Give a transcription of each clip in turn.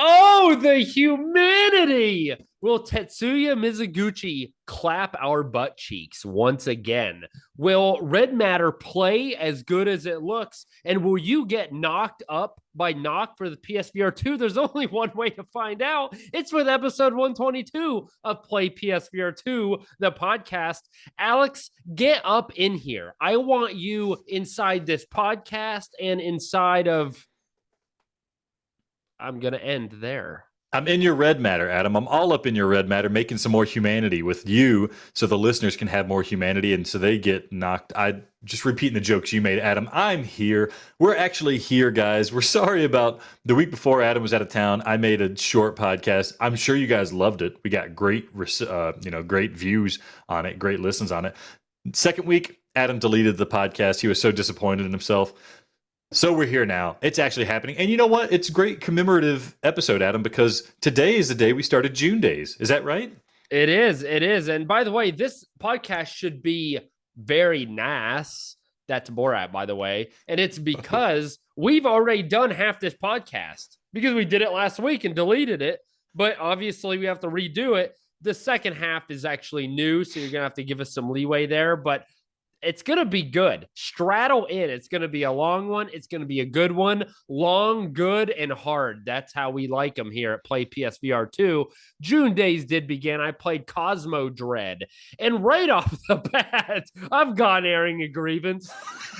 Oh, the humanity! Will Tetsuya Mizuguchi clap our butt cheeks once again? Will Red Matter play as good as it looks? And will you get knocked up by Nock for the PSVR 2? There's only one way to find out. It's with episode 122 of Play PSVR 2, the podcast. Alex, get up in here. I want you inside this podcast and inside of. I'm going to end there. I'm in your red matter, Adam. I'm all up in your red matter, making some more humanity with you so the listeners can have more humanity and so they get knocked. I just repeating the jokes you made, Adam. I'm here. We're actually here, guys. We're sorry about the week before Adam was out of town. I made a short podcast. I'm sure you guys loved it. We got great, great views on it, great listens on it. Second week, Adam deleted the podcast. He was so disappointed in himself. So we're here now. It's actually happening. And you know what? It's a great commemorative episode, Adam, because today is the day we started June days. Is that right? It is. It is. And by the way, this podcast should be very nice. That's Borat, by the way. And it's because we've already done half this podcast because we did it last week and deleted it. But obviously we have to redo it. The second half is actually new, so you're going to have to give us some leeway there. But it's going to be good. Straddle in. It's going to be a long one. It's going to be a good one. Long, good, and hard. That's how we like them here at Play PSVR 2. June days did begin. I played Cosmo Dread. And right off the bat, I've gone airing a grievance.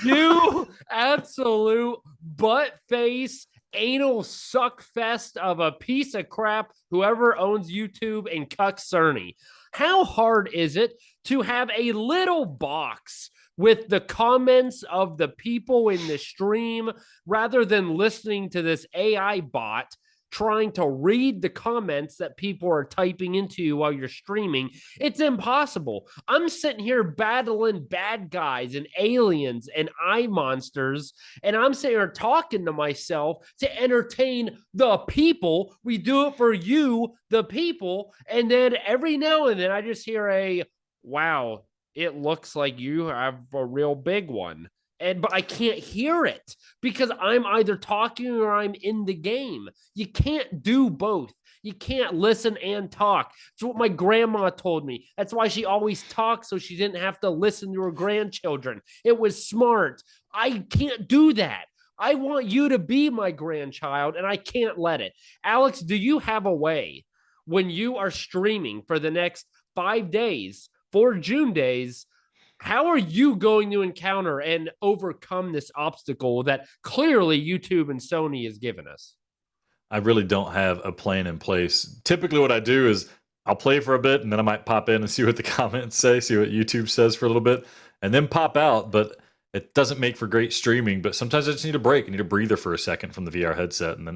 You absolute butt face anal suck fest of a piece of crap, whoever owns YouTube and cuck Cerny. How hard is it to have a little box with the comments of the people in the stream rather than listening to this AI bot trying to read the comments that people are typing into you while you're streaming? It's impossible. I'm sitting here battling bad guys and aliens and eye monsters, and I'm sitting here talking to myself to entertain the people. We do it for you, the people, and then every now and then I just hear a, wow, it looks like you have a real big one. But I can't hear it because I'm either talking or I'm in the game. You can't do both. You can't listen and talk. It's what my grandma told me. That's why she always talked, so she didn't have to listen to her grandchildren. It was smart. I can't do that. I want you to be my grandchild, and I can't let it. Alex, do you have a way when you are streaming for the next 5 days, 4 June days, how are you going to encounter and overcome this obstacle that clearly YouTube and Sony has given us? I really don't have a plan in place. Typically what I do is I'll play for a bit and then I might pop in and see what the comments say, see what YouTube says for a little bit, and then pop out. But it doesn't make for great streaming. But sometimes I just need a break. I need a breather for a second from the VR headset and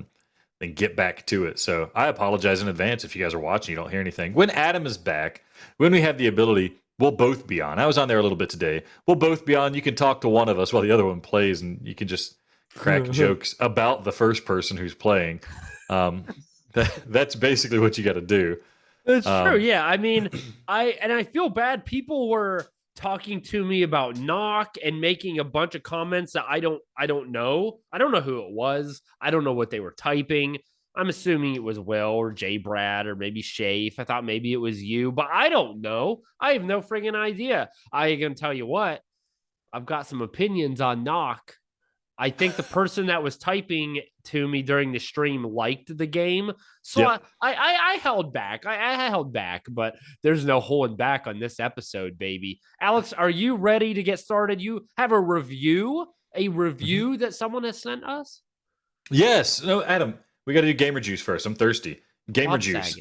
then get back to it. So I apologize in advance if you guys are watching, you don't hear anything. When Adam is back, when we have the ability, we'll both be on. I was on there a little bit today. We'll both be on. You can talk to one of us while the other one plays, and you can just crack jokes about the first person who's playing. That's basically what you got to do. It's true. Yeah. I mean, I feel bad. People were talking to me about Nock and making a bunch of comments that I don't know. I don't know who it was. I don't know what they were typing. I'm assuming it was Will or Jay Brad or maybe Shafe. I thought maybe it was you, but I don't know. I have no friggin' idea. I can tell you what, I've got some opinions on Nock. I think the person that was typing to me during the stream liked the game. So yep. I held back. I held back, but there's no holding back on this episode, baby. Alex, are you ready to get started? You have a review that someone has sent us? Yes. No, Adam, we got to do gamer juice first. I'm thirsty. Gamer juice.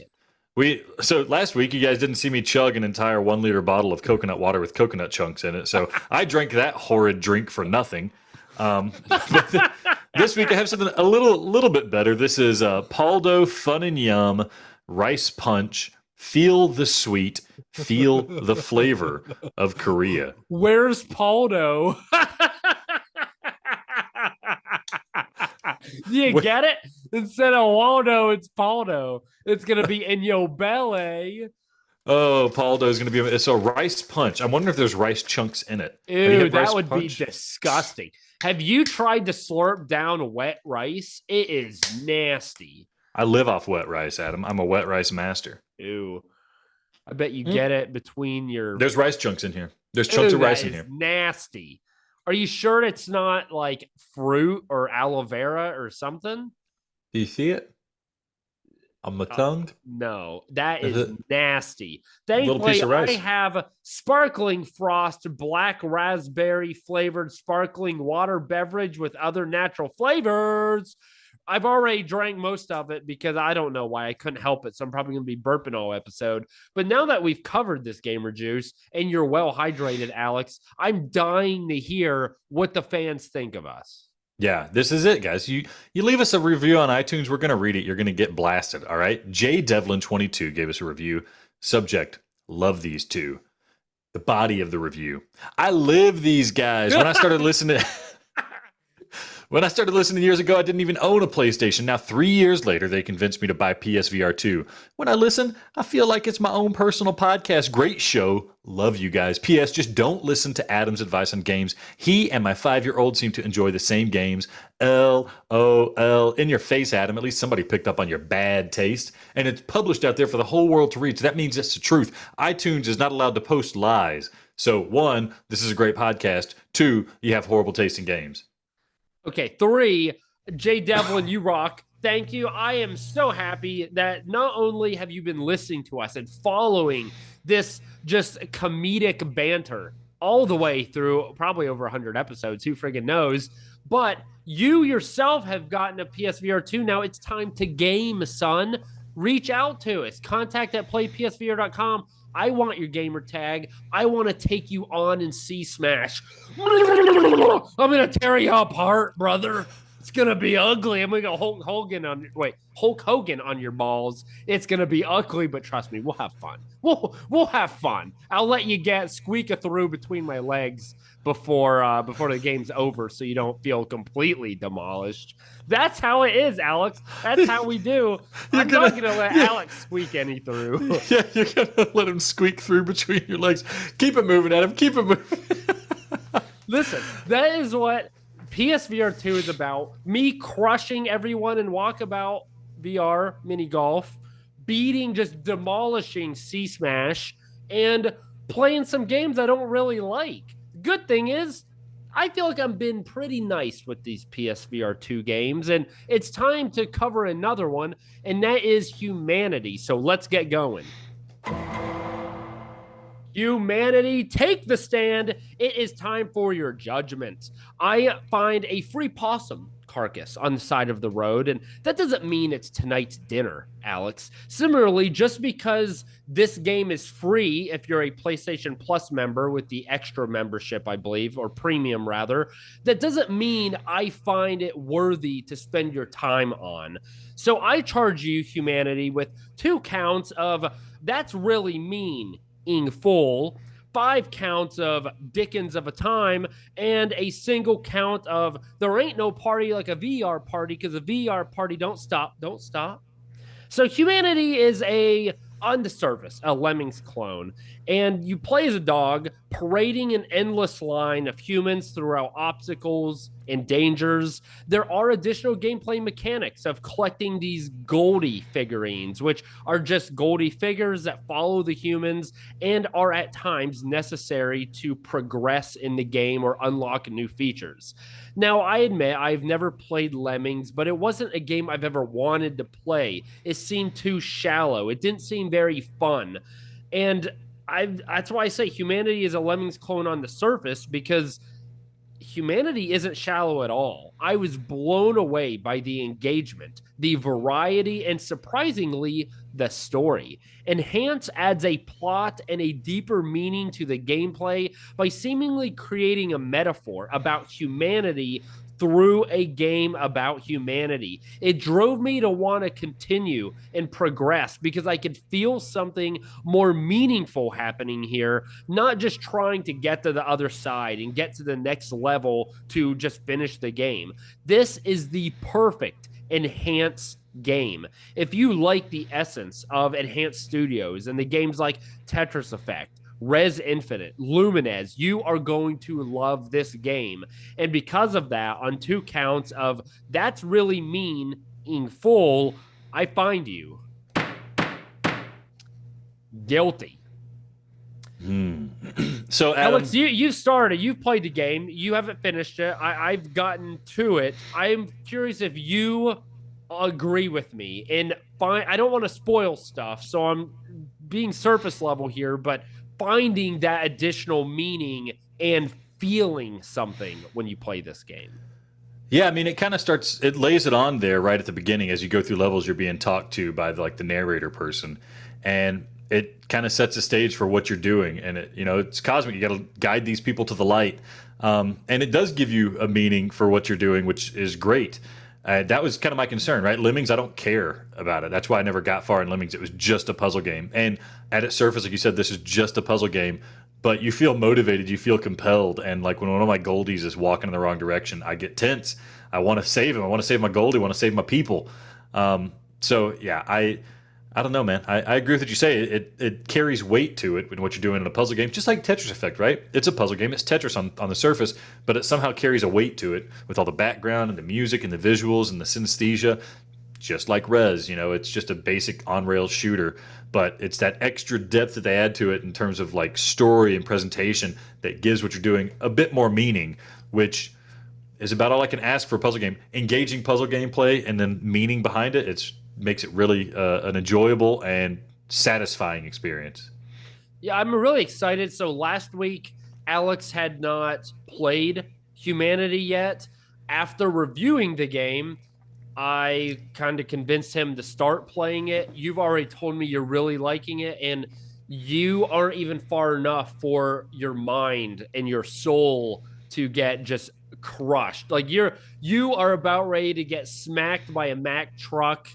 So last week you guys didn't see me chug an entire 1 liter bottle of coconut water with coconut chunks in it. So I drank that horrid drink for nothing. But this week I have something a little bit better. This is Paldo Fun and Yum Rice Punch. Feel the sweet, feel the flavor of Korea. Where's Paldo? Do you get it? Instead of Waldo, it's Paldo. It's going to be in your belly. Oh, Paldo is going to be... It's a rice punch. I'm wondering if there's rice chunks in it. Ew, that would be disgusting. Have you tried to slurp down wet rice? It is nasty. I live off wet rice, Adam. I'm a wet rice master. Ew. I bet you get it between your. There's rice chunks in here. There's chunks of rice in here. Nasty. Are you sure it's not like fruit or aloe vera or something? Do you see it on my tongue? No, that is nasty. Little piece Thankfully, of rice. I have sparkling frost, black raspberry flavored sparkling water beverage with other natural flavors. I've already drank most of it because I don't know why I couldn't help it. So I'm probably going to be burping all episode. But now that we've covered this gamer juice and you're well hydrated, Alex, I'm dying to hear what the fans think of us. Yeah, this is it, guys. You leave us a review on iTunes, we're going to read it. You're going to get blasted, all right? J Devlin22 gave us a review. Subject, love these two. The body of the review. I live these guys. When I started listening years ago, I didn't even own a PlayStation. Now, 3 years later, they convinced me to buy PSVR 2. When I listen, I feel like it's my own personal podcast. Great show. Love you guys. P.S. Just don't listen to Adam's advice on games. He and my 5-year-old seem to enjoy the same games. LOL. In your face, Adam. At least somebody picked up on your bad taste. And it's published out there for the whole world to read. So that means it's the truth. iTunes is not allowed to post lies. So, 1, this is a great podcast. 2, you have horrible taste in games. Okay, 3, Jay Devlin, you rock. Thank you. I am so happy that not only have you been listening to us and following this just comedic banter all the way through probably over 100 episodes, who friggin' knows, but you yourself have gotten a PSVR 2. Now it's time to game, son. Reach out to us. Contact at playpsvr.com. I want your gamer tag. I want to take you on and see Smash. I'm going to tear you apart, brother. It's going to be ugly. I'm going to go Hulk Hogan on your balls. It's going to be ugly, but trust me, we'll have fun. We'll have fun. I'll let you squeak it through between my legs before the game's over so you don't feel completely demolished. That's how it is, Alex. That's how we do. I'm not going to let Alex squeak any through. Yeah, you're going to let him squeak through between your legs. Keep it moving, Adam. Keep it moving. Listen, that is what PSVR 2 is about. Me crushing everyone in Walkabout VR mini golf, just demolishing C-Smash, and playing some games I don't really like. Good thing is, I feel like I've been pretty nice with these PSVR 2 games, and it's time to cover another one, and that is Humanity. So let's get going. Humanity, take the stand. It is time for your judgment. I find a free possum carcass on the side of the road, and that doesn't mean it's tonight's dinner, Alex. Similarly, just because this game is free if you're a PlayStation Plus member with the extra membership, I believe, or premium rather, that doesn't mean I find it worthy to spend your time on. So I charge you, Humanity, with 2 counts of that's really mean in full, 5 counts of Dickens of a time, and a single count of there ain't no party like a VR party, because a VR party don't stop. So Humanity is on the surface, a Lemmings clone, and you play as a dog parading an endless line of humans throughout obstacles and dangers. There are additional gameplay mechanics of collecting these Goldie figurines, which are just Goldie figures that follow the humans and are at times necessary to progress in the game or unlock new features. Now, I admit I've never played Lemmings, but it wasn't a game I've ever wanted to play. It seemed too shallow. It didn't seem very fun. And that's why I say Humanity is a Lemmings clone on the surface, because Humanity isn't shallow at all. I was blown away by the engagement, the variety, and surprisingly, the story. Enhance adds a plot and a deeper meaning to the gameplay by seemingly creating a metaphor about humanity through a game about humanity. It drove me to want to continue and progress because I could feel something more meaningful happening here, not just trying to get to the other side and get to the next level to just finish the game. This is the perfect Enhance game. If you like the essence of Enhance Studios and the games like Tetris Effect, Res Infinite, Lumines, you are going to love this game. And because of that, on 2 counts of that's really mean in full, I find you guilty. So, Alex, Adam, you started. You've played the game. You haven't finished it. I've gotten to it. I'm curious if you agree with me. And fine, I don't want to spoil stuff, so I'm being surface level here, but finding that additional meaning and feeling something when you play this game. yeah, I mean, it kind of starts. It lays it on there right at the beginning as you go through levels. You're being talked to by the narrator person, and it kind of sets the stage for what you're doing. And it's cosmic. You got to guide these people to the light, and it does give you a meaning for what you're doing, which is great. That was kind of my concern, right? Lemmings, I don't care about it. That's why I never got far in Lemmings. It was just a puzzle game, and at its surface, like you said, this is just a puzzle game. But you feel motivated, you feel compelled, and like when one of my goldies is walking in the wrong direction, I get tense. I want to save him. I want to save my goldie. I want to save my people. So yeah, I don't know, man. I agree with what you say. It carries weight to it when what you're doing in a puzzle game, just like Tetris Effect, right? It's a puzzle game. It's Tetris on the surface, but it somehow carries a weight to it with all the background and the music and the visuals and the synesthesia. Just like Rez, it's just a basic on-rails shooter, but it's that extra depth that they add to it in terms of like story and presentation that gives what you're doing a bit more meaning, which is about all I can ask for a puzzle game. Engaging puzzle gameplay and then meaning behind it. It makes it really an enjoyable and satisfying experience. Yeah, I'm really excited. So last week, Alex had not played Humanity yet. After reviewing the game, I kind of convinced him to start playing it. You've already told me you're really liking it, and you aren't even far enough for your mind and your soul to get just crushed. Like you are about ready to get smacked by a Mack truck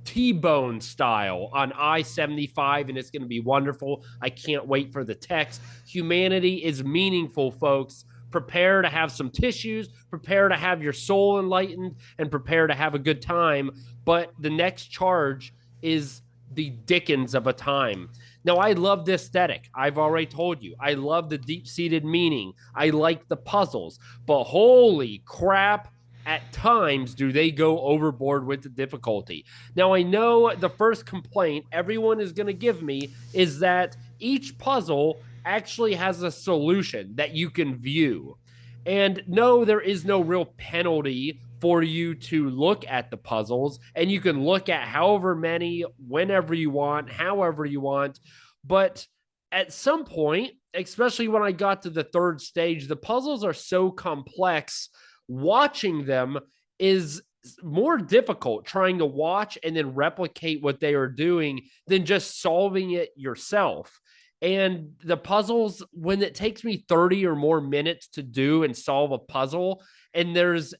T-bone style on I-75, and it's going to be wonderful. I can't wait for the text. Humanity is meaningful, folks. Prepare to have some tissues, prepare to have your soul enlightened, and prepare to have a good time. But the next charge is the Dickens of a time. Now, I love the aesthetic. I've already told you. I love the deep-seated meaning. I like the puzzles. But holy crap, at times do they go overboard with the difficulty. Now, I know the first complaint everyone is going to give me is that each puzzle actually has a solution that you can view. And no, there is no real penalty for you to look at the puzzles, and you can look at however many, whenever you want, however you want. But at some point, especially when I got to the third stage, the puzzles are so complex. Watching them is more difficult, trying to watch and then replicate what they are doing than just solving it yourself. And the puzzles, when it takes me 30 or more minutes to do and solve a puzzle, and there's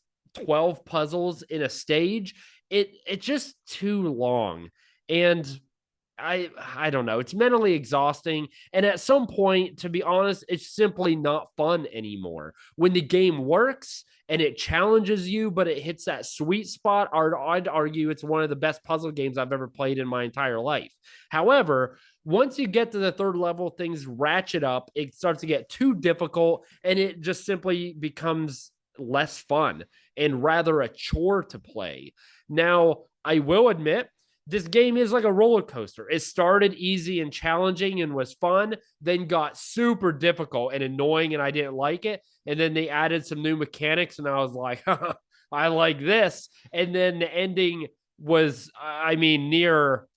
12 puzzles in a stage, it's just too long. And I don't know. It's mentally exhausting. And at some point, to be honest, it's simply not fun anymore. When the game works and it challenges you, but it hits that sweet spot, I'd argue it's one of the best puzzle games I've ever played in my entire life. However, once you get to the third level, things ratchet up. It starts to get too difficult, and it just simply becomes less fun and rather a chore to play. Now, I will admit, this game is like a roller coaster. It started easy and challenging and was fun, then got super difficult and annoying, and I didn't like it. And then they added some new mechanics, and I was like, I like this. And then the ending was, I mean, near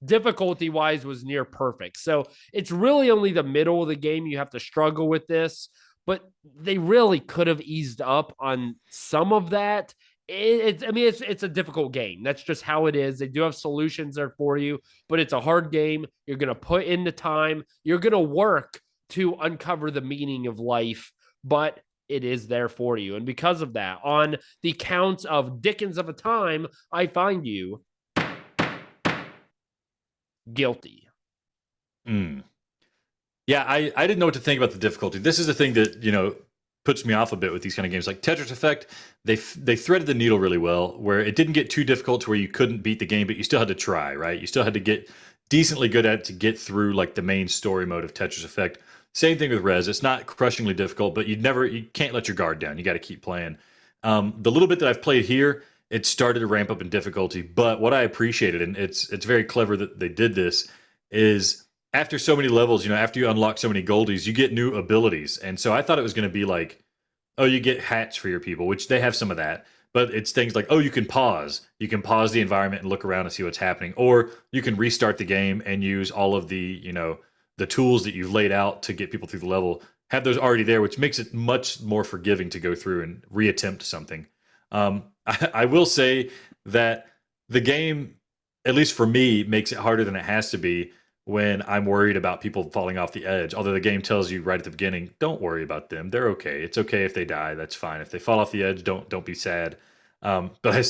difficulty wise, was near perfect. So it's really only the middle of the game you have to struggle with this, but they really could have eased up on some of that. It's a difficult game. That's just how it is. They do have solutions there for you, but it's a hard game. You're going to put in the time. You're going to work to uncover the meaning of life, but it is there for you. And because of that, on the counts of Dickens of a time, I find you guilty. Yeah, I didn't know what to think about the difficulty. This is the thing that, puts me off a bit with these kind of games. Like Tetris Effect, they threaded the needle really well, where it didn't get too difficult to where you couldn't beat the game, but you still had to try, right? You still had to get decently good at it to get through like the main story mode of Tetris Effect. Same thing with Rez. It's not crushingly difficult, but you can't let your guard down. You got to keep playing. The little bit that I've played here, it started to ramp up in difficulty. But what I appreciated, and it's very clever that they did this, is after so many levels, after you unlock so many goldies, you get new abilities. And so I thought it was going to be like, oh, you get hats for your people, which they have some of that. But it's things like, oh, you can pause. You can pause the environment and look around and see what's happening. Or you can restart the game and use all of the tools that you've laid out to get people through the level, have those already there, which makes it much more forgiving to go through and reattempt something. I will say that the game, at least for me, makes it harder than it has to be when I'm worried about people falling off the edge. Although the game tells you right at the beginning, don't worry about them. They're okay. It's okay if they die. That's fine. If they fall off the edge, don't be sad. But I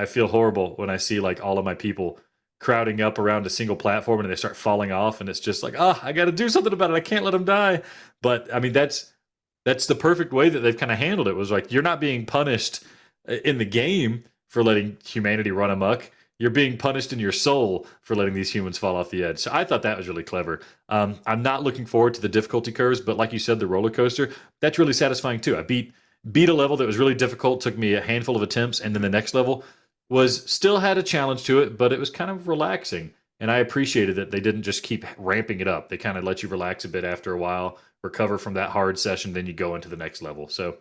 feel horrible when I see like all of my people crowding up around a single platform and they start falling off, and it's just like, I got to do something about it. I can't let them die. But I mean, that's the perfect way that they've kind of handled it. Was like, you're not being punished in the game for letting humanity run amok. You're being punished in your soul for letting these humans fall off the edge. So I thought that was really clever. I'm not looking forward to the difficulty curves, but like you said, the roller coaster, that's really satisfying too. I beat a level that was really difficult, took me a handful of attempts, and then the next level was still had a challenge to it, but it was kind of relaxing. And I appreciated that they didn't just keep ramping it up. They kind of let you relax a bit after a while, recover from that hard session, then you go into the next level. So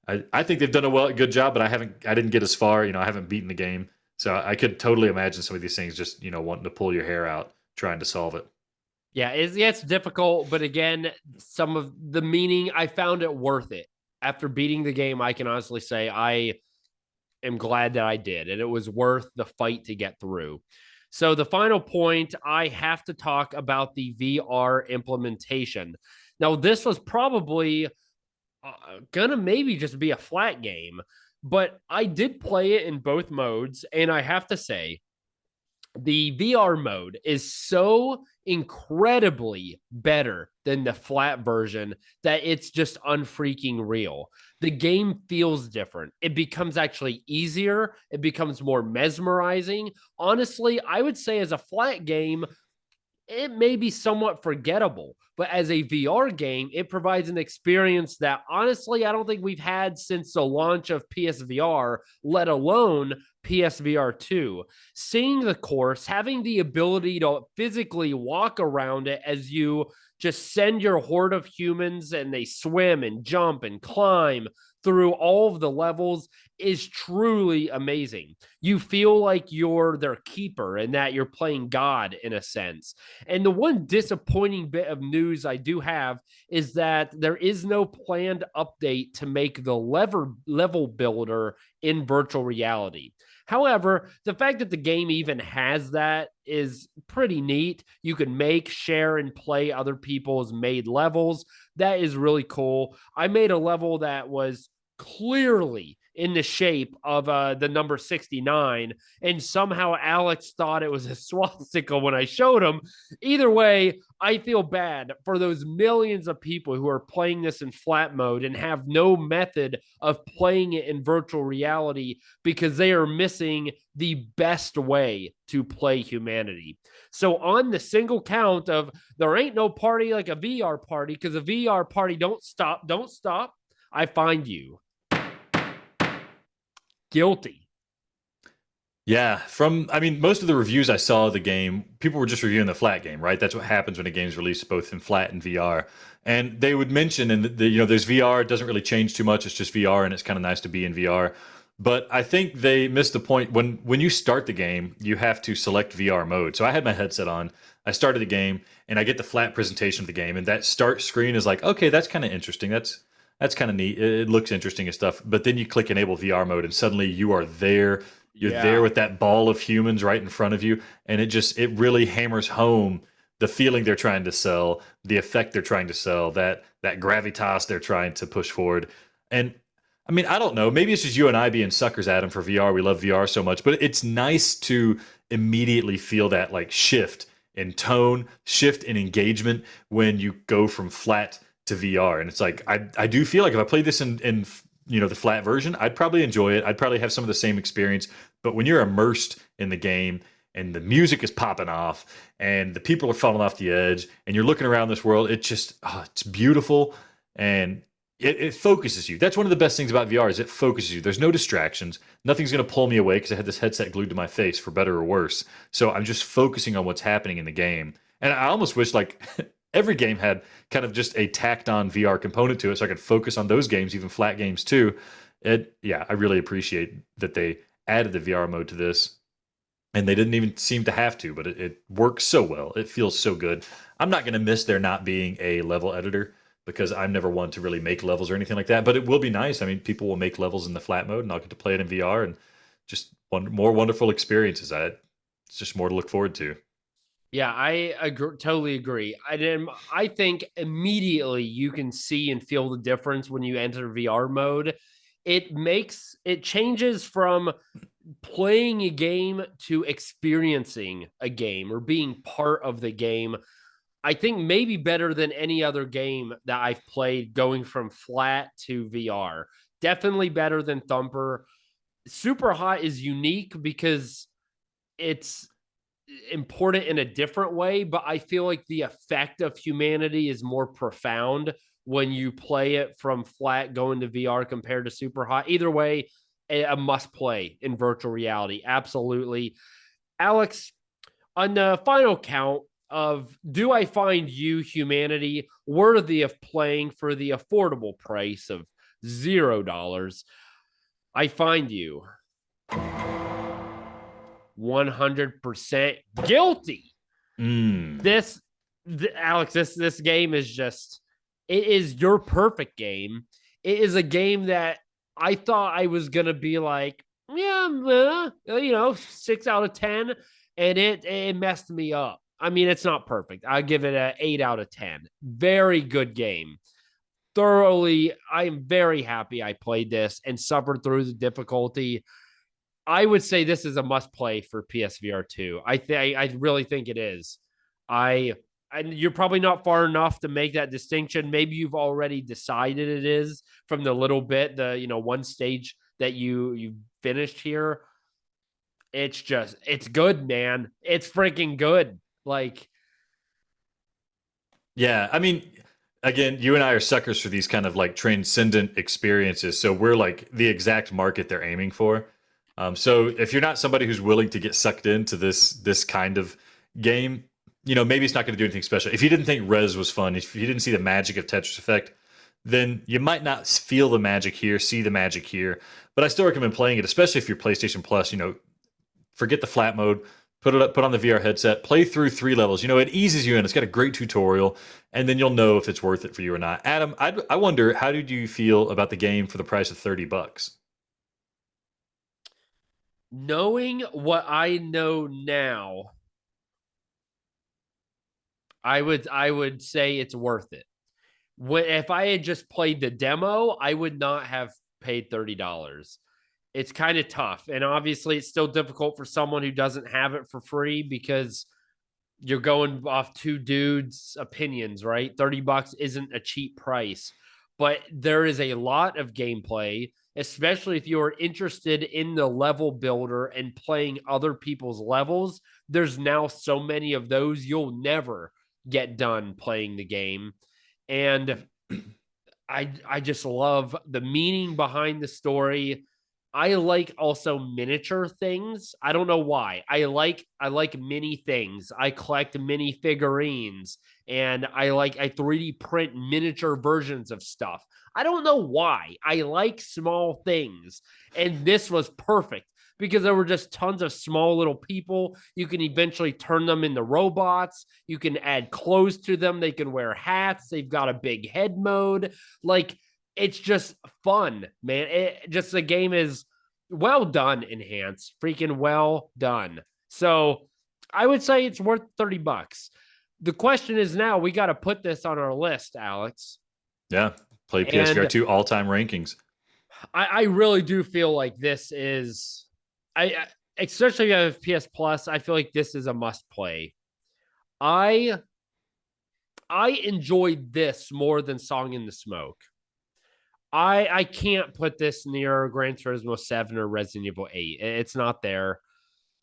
I think they've done a good job, but I didn't get as far. I haven't beaten the game. So I could totally imagine some of these things just, wanting to pull your hair out trying to solve it. Yeah, it's difficult, but again, some of the meaning, I found it worth it. After beating the game, I can honestly say I am glad that I did, and it was worth the fight to get through. So the final point, I have to talk about the VR implementation. Now, this was probably gonna maybe just be a flat game, but I did play it in both modes, and I have to say, the VR mode is so incredibly better than the flat version that it's just unfreaking real. The game feels different. It becomes actually easier. It becomes more mesmerizing. Honestly, I would say as a flat game, it may be somewhat forgettable, but as a VR game, it provides an experience that honestly, I don't think we've had since the launch of PSVR, let alone PSVR 2. Seeing the course, having the ability to physically walk around it as you just send your horde of humans and they swim and jump and climb through all of the levels is truly amazing. You feel like you're their keeper and that you're playing God in a sense. And the one disappointing bit of news I do have is that there is no planned update to make the level builder in virtual reality. However, the fact that the game even has that is pretty neat. You can make, share, and play other people's made levels. That is really cool. I made a level that was clearly in the shape of the number 69, and somehow Alex thought it was a swastika when I showed him. Either way, I feel bad for those millions of people who are playing this in flat mode and have no method of playing it in virtual reality because they are missing the best way to play Humanity. So on the single count of there ain't no party like a VR party, because a VR party don't stop, I find you guilty. Yeah, most of the reviews I saw of the game, people were just reviewing the flat game, right? That's what happens when a game's released both in flat and VR. And they would mention, and there's VR, it doesn't really change too much. It's just VR, and it's kind of nice to be in VR. But I think they missed the point. When you start the game, you have to select VR mode. So I had my headset on, I started the game, and I get the flat presentation of the game, and that start screen is like, okay, that's kind of interesting. That's kind of neat. It looks interesting and stuff. But then you click enable VR mode, and suddenly you are there. You're there with that ball of humans right in front of you, and it really hammers home the feeling they're trying to sell, the effect they're trying to sell, that gravitas they're trying to push forward. And I mean, I don't know. Maybe it's just you and I being suckers at them for VR. We love VR so much, but it's nice to immediately feel that like shift in tone, shift in engagement when you go from flat to VR. And it's like I do feel like if I played this in the flat version, I'd probably enjoy it. I'd probably have some of the same experience. But when you're immersed in the game and the music is popping off and the people are falling off the edge and you're looking around this world, it's just it's beautiful. And it focuses you. That's one of the best things about VR is it focuses you. There's no distractions. Nothing's going to pull me away because I had this headset glued to my face for better or worse. So I'm just focusing on what's happening in the game. And I almost wish like every game had kind of just a tacked on VR component to it so I could focus on those games, even flat games too. Yeah, I really appreciate that they added the VR mode to this. And they didn't even seem to have to, but it works so well. It feels so good. I'm not going to miss there not being a level editor because I'm never one to really make levels or anything like that. But it will be nice. I mean, people will make levels in the flat mode, and I'll get to play it in VR and just more wonderful experiences. It's just more to look forward to. Yeah, I agree, totally agree. I think immediately you can see and feel the difference when you enter VR mode. It changes from playing a game to experiencing a game or being part of the game. I think maybe better than any other game that I've played going from flat to VR. Definitely better than Thumper. Super Hot is unique because it's important in a different way, but I feel like the effect of Humanity is more profound when you play it from flat going to VR compared to Super Hot. Either way, a must play in virtual reality. Absolutely. Alex, on the final count of do I find you, Humanity, worthy of playing for the affordable price of $0? I find you 100% guilty. Mm. Alex, this game is just, it is your perfect game. It is a game that I thought I was gonna be like, yeah, 6 out of 10, and it messed me up. I mean, it's not perfect. I give it a 8 out of 10. Very good game. Thoroughly, I am very happy I played this and suffered through the difficulty. I would say this is a must play for PSVR 2. I really think it is. I and you're probably not far enough to make that distinction. Maybe you've already decided it is from the little bit, the one stage that you finished here. It's good, man. It's freaking good. Like, Yeah, I mean, again, you and I are suckers for these kind of like transcendent experiences. So we're like the exact market they're aiming for. So if you're not somebody who's willing to get sucked into this kind of game, maybe it's not going to do anything special. If you didn't think Res was fun, if you didn't see the magic of Tetris Effect, then you might not feel the magic here, see the magic here. But I still recommend playing it, especially if you're PlayStation Plus. Forget the flat mode, put it up, put on the VR headset, play through 3 levels. It eases you in. It's got a great tutorial, and then you'll know if it's worth it for you or not. Adam, I wonder, how did you feel about the game for the price of $30? knowing what I know now, I would say it's worth it. If I had just played the demo, I would not have paid $30. It's kind of tough. And obviously, it's still difficult for someone who doesn't have it for free because you're going off two dudes' opinions, right? $30 isn't a cheap price, but there is a lot of gameplay, especially if you're interested in the level builder and playing other people's levels. There's now so many of those, you'll never get done playing the game. And I just love the meaning behind the story. I like also miniature things. I don't know why. I like mini things. I collect mini figurines and I 3D print miniature versions of stuff. I don't know why. I like small things. And this was perfect because there were just tons of small little people. You can eventually turn them into robots. You can add clothes to them. They can wear hats. They've got a big head mode. Like, it's just fun, man. The game is well done, enhanced, freaking well done. So I would say it's worth $30. The question is now we got to put this on our list, Alex. Yeah, play PSVR And 2 all-time rankings. I really do feel like this is, especially if you have PS Plus, I feel like this is a must play. I I enjoyed this more than Song in the Smoke. I can't put this near Gran Turismo 7 or Resident Evil 8. It's not there.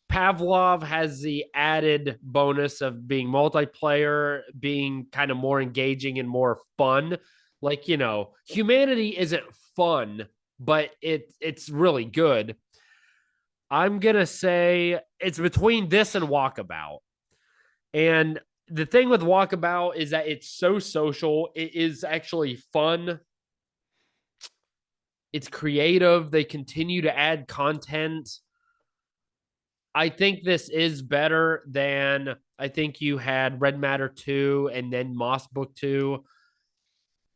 Pavlov has the added bonus of being multiplayer, being kind of more engaging and more fun Like, Humanity isn't fun, but it's really good. I'm going to say it's between this and Walkabout. And the thing with Walkabout is that it's so social. It is actually fun. It's creative. They continue to add content. I think this is better than I think you had Red Matter 2 and then Moss Book 2.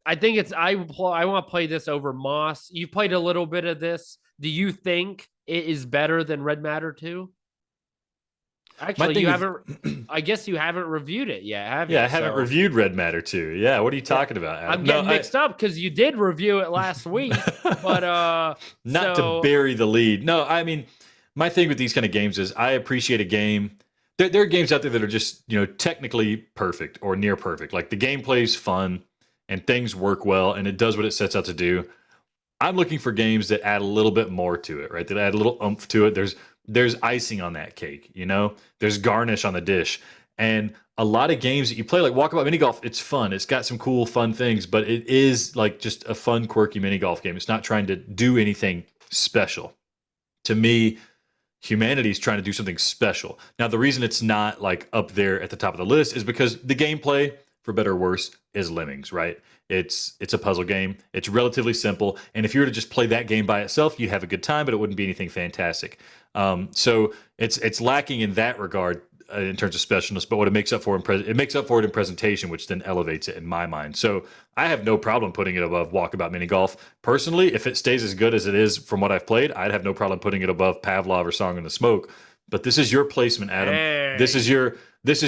I think I want to play this over Moss. You've played a little bit of this. Do you think it is better than Red Matter 2? Actually, you haven't. I guess you haven't reviewed it yet, have you? Yeah, I haven't reviewed Red Matter 2. Yeah, what are you talking about, Adam? I'm getting mixed up because you did review it last week, but not to bury the lead. No, I mean, my thing with these kind of games is I appreciate a game. There are games out there that are just technically perfect or near perfect. Like the gameplay is fun and things work well and it does what it sets out to do. I'm looking for games that add a little bit more to it, right? That add a little oomph to it. There's icing on that cake, There's garnish on the dish. And a lot of games that you play, like Walkabout Mini Golf, it's fun. It's got some cool, fun things, but it is like just a fun, quirky mini golf game. It's not trying to do anything special. To me, Humanity is trying to do something special. Now, the reason it's not like up there at the top of the list is because the gameplay, for better or worse, is lemmings, right? It's a puzzle game. It's relatively simple, and if you were to just play that game by itself, you'd have a good time, but it wouldn't be anything fantastic. So it's lacking in that regard in terms of specialness. But what it makes up for it makes up for it in presentation, which then elevates it in my mind. So I have no problem putting it above Walkabout Mini Golf. Personally, if it stays as good as it is from what I've played, I'd have no problem putting it above Pavlov or Song in the Smoke. But this is your placement, Adam. Hey. This is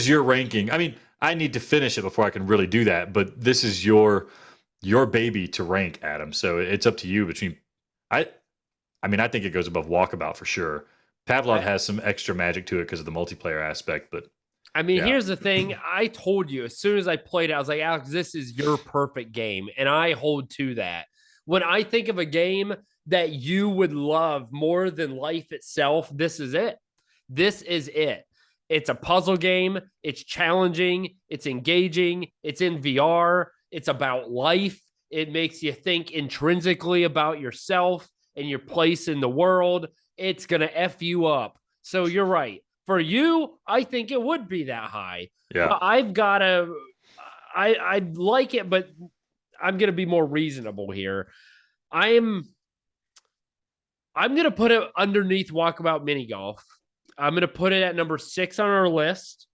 your ranking. I mean, I need to finish it before I can really do that, but this is your baby to rank, Adam. So it's up to you I think it goes above Walkabout for sure. Pavlov has some extra magic to it because of the multiplayer aspect, but here's the thing. I told you as soon as I played it, I was like, Alex, this is your perfect game. And I hold to that. When I think of a game that you would love more than life itself, this is it. This is it. It's a puzzle game. It's challenging. It's engaging. It's in VR. It's about life. It makes you think intrinsically about yourself and your place in the world. It's going to F you up. So you're right. For you, I think it would be that high. Yeah. But I like it, but I'm going to be more reasonable here. I'm going to put it underneath Walkabout Mini Golf. I'm going to put it at number 6 on our list.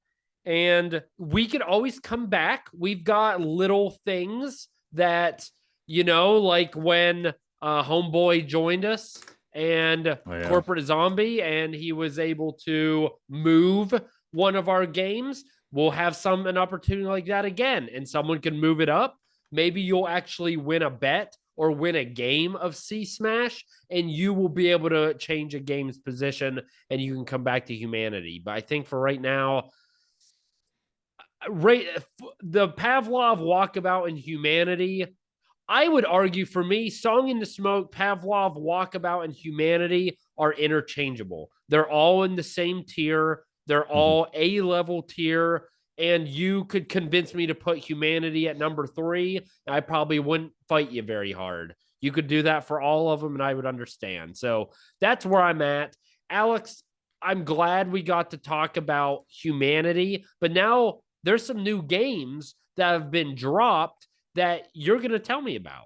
And we could always come back. We've got little things that, like when Homeboy joined us and Corporate Zombie, and he was able to move one of our games. We'll have an opportunity like that again, and someone can move it up. Maybe you'll actually win a bet or win a game of C Smash, and you will be able to change a game's position and you can come back to Humanity. But I think for right now, the Pavlov Walkabout and Humanity, I would argue for me, Song in the Smoke, Pavlov, Walkabout, and Humanity are interchangeable. They're all in the same tier. They're all A-level tier. And you could convince me to put Humanity at number 3. I probably wouldn't fight you very hard. You could do that for all of them, and I would understand. So that's where I'm at. Alex, I'm glad we got to talk about Humanity, but now there's some new games that have been dropped that you're going to tell me about.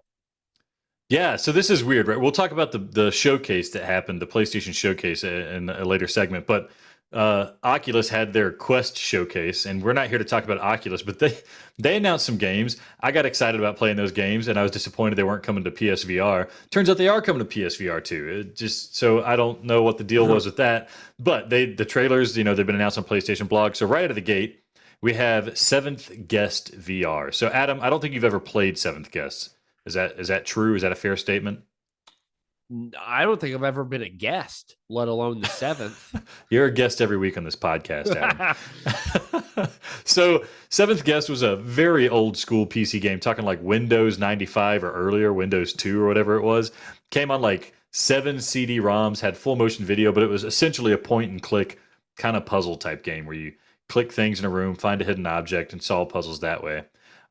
Yeah, so this is weird, right? We'll talk about the showcase that happened, the PlayStation showcase in a later segment, but Oculus had their Quest showcase, and we're not here to talk about Oculus, but they announced some games. I got excited about playing those games, and I was disappointed they weren't coming to PSVR. Turns out they are coming to PSVR too. So I don't know what the deal was with that, but the trailers, they've been announced on PlayStation Blog. So right out of the gate, we have Seventh Guest VR. So Adam, I don't think you've ever played Seventh Guest. Is that true? Is that a fair statement? I don't think I've ever been a guest, let alone the 7th. You're a guest every week on this podcast, Adam. So Seventh Guest was a very old school PC game, talking like Windows 95 or earlier, Windows 2 or whatever it was. Came on like 7 CD-ROMs, had full motion video, but it was essentially a point and click kind of puzzle type game where you click things in a room, find a hidden object, and solve puzzles that way.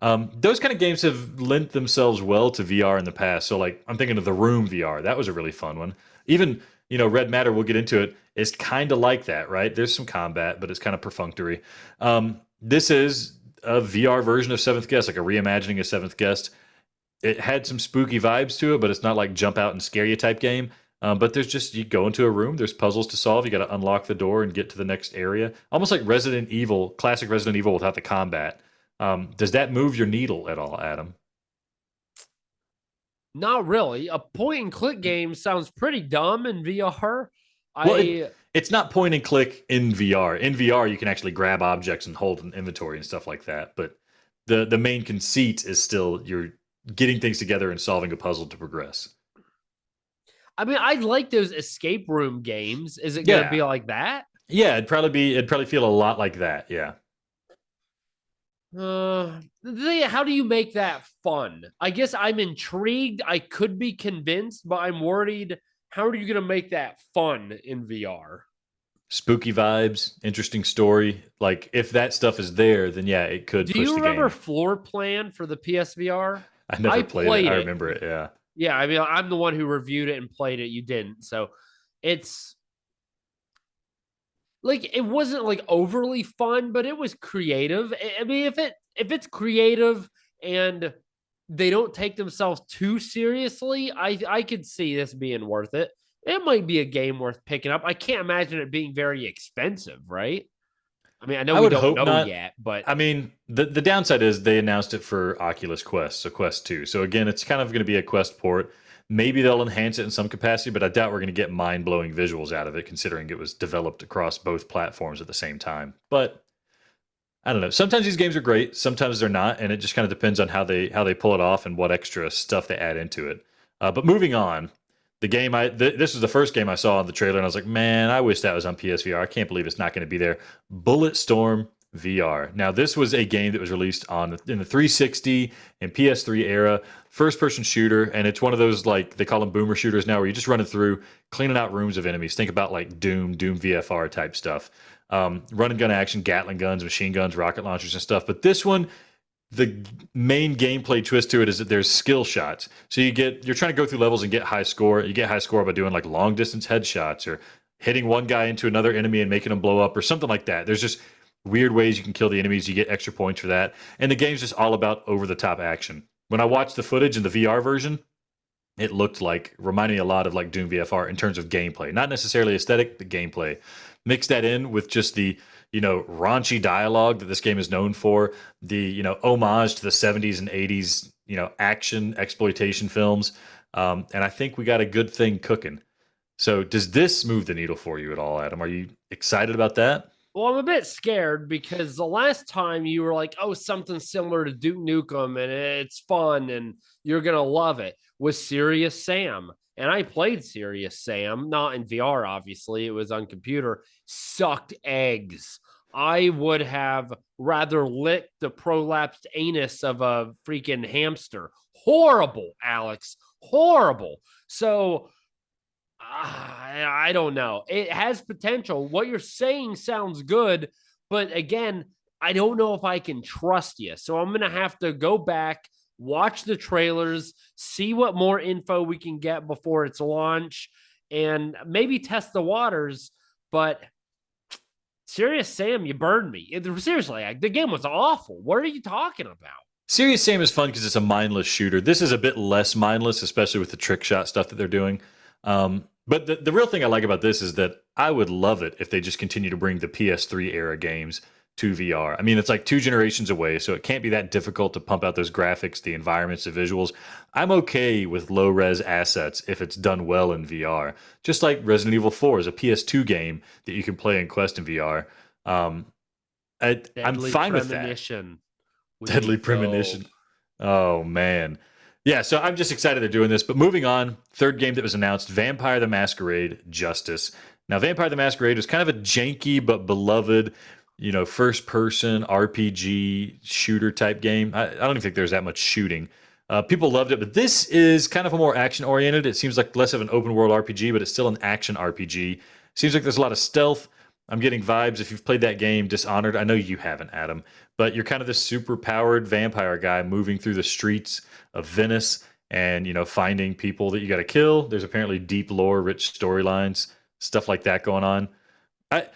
Those kind of games have lent themselves well to VR in the past. So like I'm thinking of the Room VR. That was a really fun one. Even Red Matter, we'll get into it, is kind of like that, right? There's some combat, but it's kind of perfunctory. This is a VR version of Seventh Guest, like a reimagining of Seventh Guest. It had some spooky vibes to it, but it's not like jump out and scare you type game. But there's just, you go into a room, there's puzzles to solve. You got to unlock the door and get to the next area. Almost like Resident Evil, classic Resident Evil without the combat. Does that move your needle at all, Adam? Not really. A point and click game sounds pretty dumb in VR. Well, I it's not point and click in VR. In VR, you can actually grab objects and hold an inventory and stuff like that. But the main conceit is still you're getting things together and solving a puzzle to progress. I mean, I like those escape room games. Is it going to Yeah, be like that? yeah, it'd probably feel a lot like that. Yeah. How do you make that fun? I guess I'm intrigued. I could be convinced, but I'm worried. How are you going to make that fun in VR? Spooky vibes, interesting story. Like if that stuff is there, then yeah, it could Do push you the remember game. Floor Plan for the PSVR? I never I played it. played I it. remember it. Yeah. Yeah, I mean, I'm the one who reviewed it and played it. You didn't. So it's like it wasn't like overly fun, but it was creative. I mean, if it's creative and they don't take themselves too seriously, I could see this being worth it. It might be a game worth picking up. I can't imagine it being very expensive, right? I mean, I know I we would don't hope know not. yet, but I mean, the downside is they announced it for Oculus Quest, so Quest 2. So again, it's kind of going to be a Quest port. Maybe they'll enhance it in some capacity, but I doubt we're going to get mind-blowing visuals out of it considering it was developed across both platforms at the same time. But I don't know. Sometimes these games are great, sometimes they're not, and it just kind of depends on how they pull it off and what extra stuff they add into it. But moving on, the game this was the first game I saw on the trailer, and I was like, man, I wish that was on PSVR. I can't believe it's not going to be there. Bulletstorm VR. Now, this was a game that was released in the 360 and PS3 era, first person shooter, and it's one of those like they call them boomer shooters now, where you're just running through, cleaning out rooms of enemies. Think about like Doom VFR type stuff. Run and gun action, Gatling guns, machine guns, rocket launchers, and stuff. But this one, the main gameplay twist to it is that there's skill shots. So you're trying to go through levels and get high score. You get high score by doing like long distance headshots or hitting one guy into another enemy and making them blow up or something like that. There's just weird ways you can kill the enemies. You get extra points for that. And the game's just all about over the top action. When I watched the footage in the VR version, it reminded me a lot of like Doom VFR in terms of gameplay, not necessarily aesthetic, but gameplay. Mix that in with just the raunchy dialogue that this game is known for, the homage to the 70s and 80s action exploitation films, and I think we got a good thing cooking. So does this move the needle for you at all, Adam? Are you excited about that? well, I'm a bit scared because the last time you were like, "Oh, something similar to Duke Nukem and it's fun and you're gonna love it," was Serious Sam. And I played Serious Sam, not in VR, obviously. It was on computer. Sucked eggs. I would have rather licked the prolapsed anus of a freaking hamster. Horrible, Alex. Horrible. So I don't know. It has potential. What you're saying sounds good, but again, I don't know if I can trust you. So I'm going to have to go back, watch the trailers, see what more info we can get before its launch, and maybe test the waters. But Serious Sam, you burned me. Seriously, the game was awful. What are you talking about? Serious Sam is fun because it's a mindless shooter. This is a bit less mindless, especially with the trick shot stuff that they're doing. But the real thing I like about this is that I would love it if they just continue to bring the PS3 era games to VR. I mean, it's like 2 generations away, so it can't be that difficult to pump out those graphics, the environments, the visuals. I'm okay with low res assets if it's done well in VR. Just like Resident Evil 4 is a PS2 game that you can play in Quest in VR. I'm fine with that. Deadly Premonition. Oh, man. Yeah, so I'm just excited they're doing this. But moving on, third game that was announced, Vampire the Masquerade Justice. Now, Vampire the Masquerade was kind of a janky but beloved, first-person RPG shooter type game. I don't even think there's that much shooting. People loved it, but this is kind of a more action-oriented. It seems like less of an open-world RPG, but it's still an action RPG. Seems like there's a lot of stealth. I'm getting vibes. If you've played that game, Dishonored, I know you haven't, Adam, but you're kind of this super powered vampire guy moving through the streets of Venice and, finding people that you got to kill. There's apparently deep lore, rich storylines, stuff like that going on. I,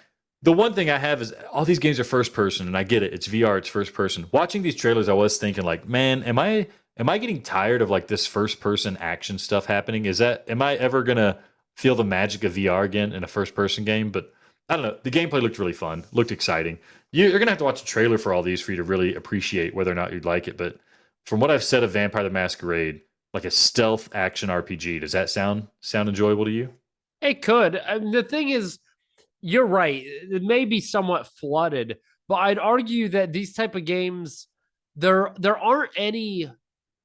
the one thing I have is all these games are first person, and I get it. It's VR, it's first person. Watching these trailers, I was thinking like, man, am I getting tired of like this first person action stuff happening? Am I ever gonna feel the magic of VR again in a first person game? But I don't know. The gameplay looked really fun, looked exciting. You're gonna have to watch a trailer for all these for you to really appreciate whether or not you'd like it. But from what I've said of Vampire the Masquerade, like a stealth action RPG, does that sound enjoyable to you? It could. I mean, the thing is, you're right. It may be somewhat flooded, but I'd argue that these type of games, there aren't any,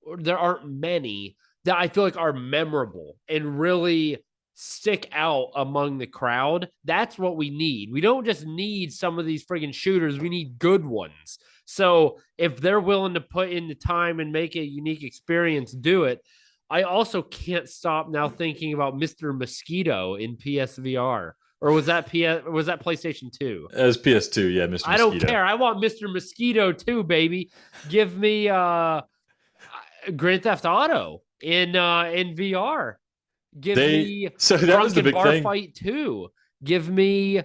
or there aren't many that I feel like are memorable and really stick out among the crowd. That's what we need. We don't just need some of these friggin' shooters. We need good ones. So if they're willing to put in the time and make a unique experience, do it. I also can't stop now thinking about Mr. Mosquito in PSVR. Or was that PlayStation 2? As PS2, yeah, Mr. I don't Mosquito. care. I want Mr. Mosquito too, baby. Give me Grand Theft Auto in VR. Give me So that was the Drunken big Bar thing. Fight 2. Give me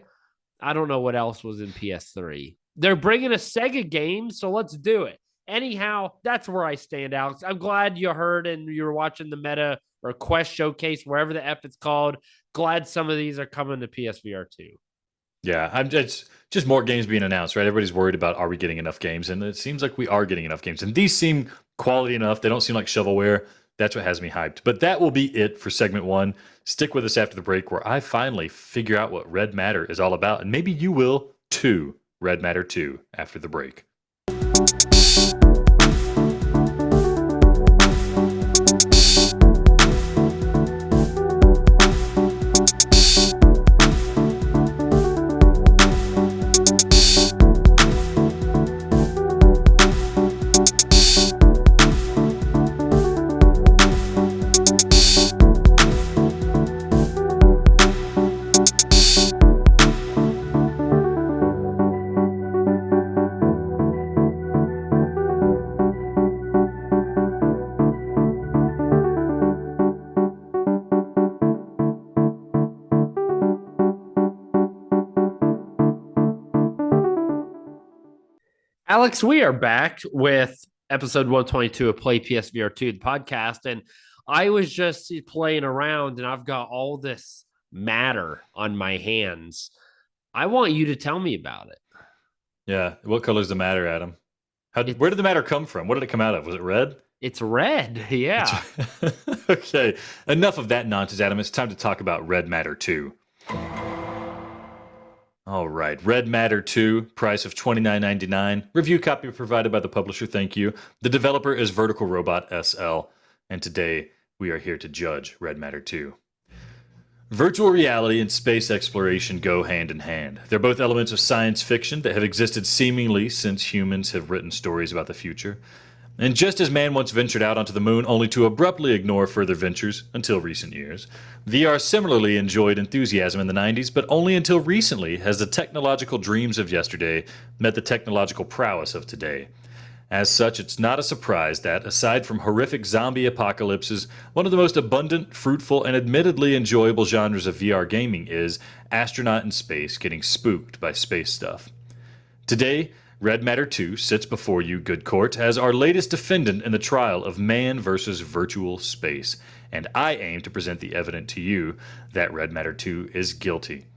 I don't know what else was in PS3. They're bringing a Sega game, so let's do it. Anyhow, that's where I stand, Alex. I'm glad you heard and you were watching the Meta or Quest Showcase, wherever the F it's called. Glad some of these are coming to PSVR 2. Yeah, I'm just more games being announced, right? Everybody's worried about are we getting enough games, and it seems like we are getting enough games, and these seem quality enough. They don't seem like shovelware. That's what has me hyped. But that will be it for segment one. Stick with us after the break, where I finally figure out what Red Matter is all about, and maybe you will too. Red Matter 2 after the break. Alex, we are back with episode 122 of Play PSVR 2, the podcast. And I was just playing around and I've got all this matter on my hands. I want you to tell me about it. Yeah, what color's the matter, Adam? Where did the matter come from? What did it come out of? Was it red? It's red. Yeah. Okay, enough of that nonsense, Adam. It's time to talk about Red Matter 2. All right, Red Matter 2, price of $29.99. Review copy provided by the publisher, thank you. The developer is Vertical Robot SL, and today we are here to judge Red Matter 2. Virtual reality and space exploration go hand in hand. They're both elements of science fiction that have existed seemingly since humans have written stories about the future. And just as man once ventured out onto the moon only to abruptly ignore further ventures until recent years, VR similarly enjoyed enthusiasm in the 90s, but only until recently has the technological dreams of yesterday met the technological prowess of today. As such, it's not a surprise that, aside from horrific zombie apocalypses, one of the most abundant, fruitful, and admittedly enjoyable genres of VR gaming is astronaut in space getting spooked by space stuff. Today, Red Matter 2 sits before you, good court, as our latest defendant in the trial of man versus virtual space, and I aim to present the evidence to you that Red Matter 2 is guilty.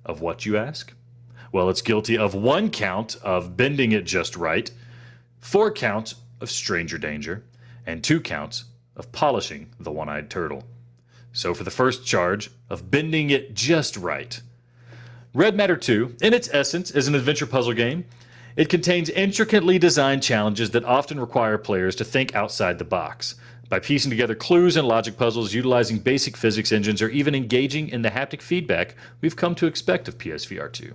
Of what, you ask? Well, it's guilty of 1 count of bending it just right, 4 counts of stranger danger, and 2 counts of polishing the one-eyed turtle. So for the first charge of bending it just right. Red Matter 2, in its essence, is an adventure puzzle game. It contains intricately designed challenges that often require players to think outside the box. By piecing together clues and logic puzzles, utilizing basic physics engines, or even engaging in the haptic feedback we've come to expect of PSVR 2.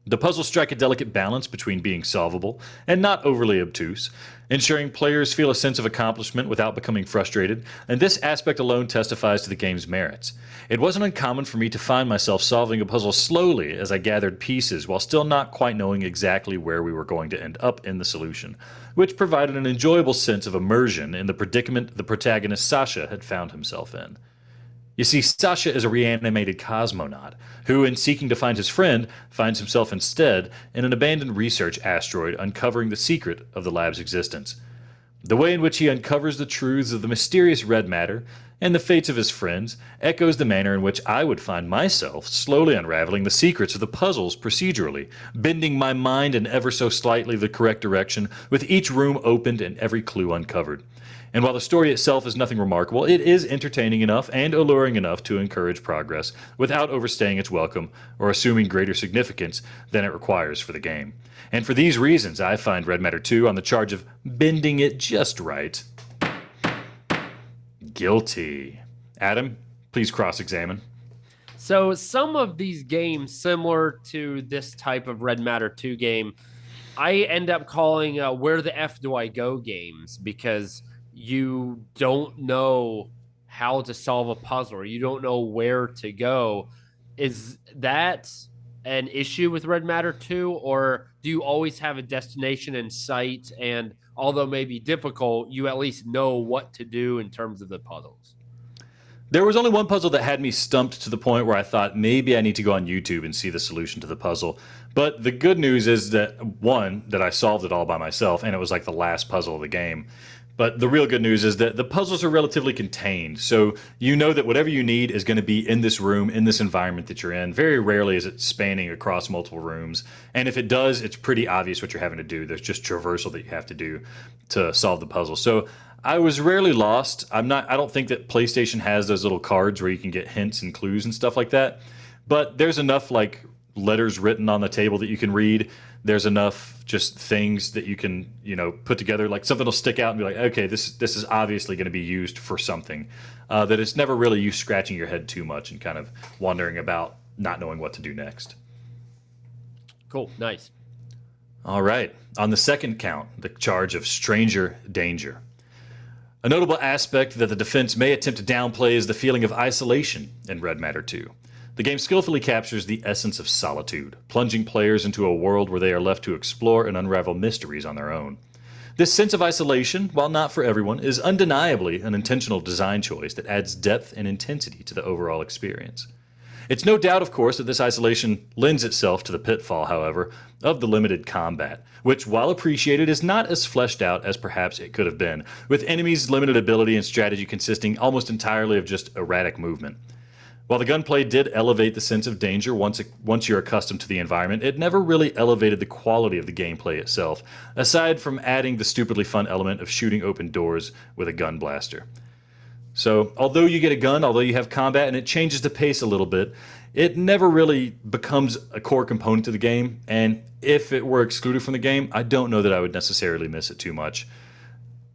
The puzzles strike a delicate balance between being solvable and not overly obtuse, ensuring players feel a sense of accomplishment without becoming frustrated, and this aspect alone testifies to the game's merits. It wasn't uncommon for me to find myself solving a puzzle slowly as I gathered pieces while still not quite knowing exactly where we were going to end up in the solution, which provided an enjoyable sense of immersion in the predicament the protagonist Sasha had found himself in. You see, Sasha is a reanimated cosmonaut who, in seeking to find his friend, finds himself instead in an abandoned research asteroid uncovering the secret of the lab's existence. The way in which he uncovers the truths of the mysterious red matter and the fates of his friends echoes the manner in which I would find myself slowly unraveling the secrets of the puzzles procedurally, bending my mind in ever so slightly the correct direction with each room opened and every clue uncovered. And while the story itself is nothing remarkable, it is entertaining enough and alluring enough to encourage progress without overstaying its welcome or assuming greater significance than it requires for the game. And for these reasons, I find Red Matter 2 on the charge of bending it just right. Guilty. Adam, please cross-examine. So some of these games, similar to this type of Red Matter 2 game, I end up calling Where the F Do I Go games, because you don't know how to solve a puzzle, or you don't know where to go. Is that an issue with Red Matter 2, or do you always have a destination in sight, and although maybe difficult, you at least know what to do in terms of the puzzles? There was only one puzzle that had me stumped to the point where I thought maybe I need to go on YouTube and see the solution to the puzzle. But the good news is that, one, that I solved it all by myself, and it was like the last puzzle of the game. But the real good news is that the puzzles are relatively contained, so you know that whatever you need is going to be in this room, in this environment that you're in. Very rarely is it spanning across multiple rooms, and if it does, it's pretty obvious what you're having to do. There's just traversal that you have to do to solve the puzzle. So I was rarely lost. I don't think that PlayStation has those little cards where you can get hints and clues and stuff like that, but there's enough like letters written on the table that you can read. There's enough just things that you can, put together. Like something will stick out and be like, okay, this is obviously going to be used for something. That it's never really you scratching your head too much and kind of wondering about not knowing what to do next. Cool, nice. All right. On the second count, the charge of stranger danger. A notable aspect that the defense may attempt to downplay is the feeling of isolation in Red Matter 2. The game skillfully captures the essence of solitude, plunging players into a world where they are left to explore and unravel mysteries on their own. This sense of isolation, while not for everyone, is undeniably an intentional design choice that adds depth and intensity to the overall experience. It's no doubt, of course, that this isolation lends itself to the pitfall, however, of the limited combat, which, while appreciated, is not as fleshed out as perhaps it could have been, with enemies' limited ability and strategy consisting almost entirely of just erratic movement. While the gunplay did elevate the sense of danger once you're accustomed to the environment, it never really elevated the quality of the gameplay itself, aside from adding the stupidly fun element of shooting open doors with a gun blaster. So, although you get a gun, although you have combat, and it changes the pace a little bit, it never really becomes a core component to the game, and if it were excluded from the game, I don't know that I would necessarily miss it too much.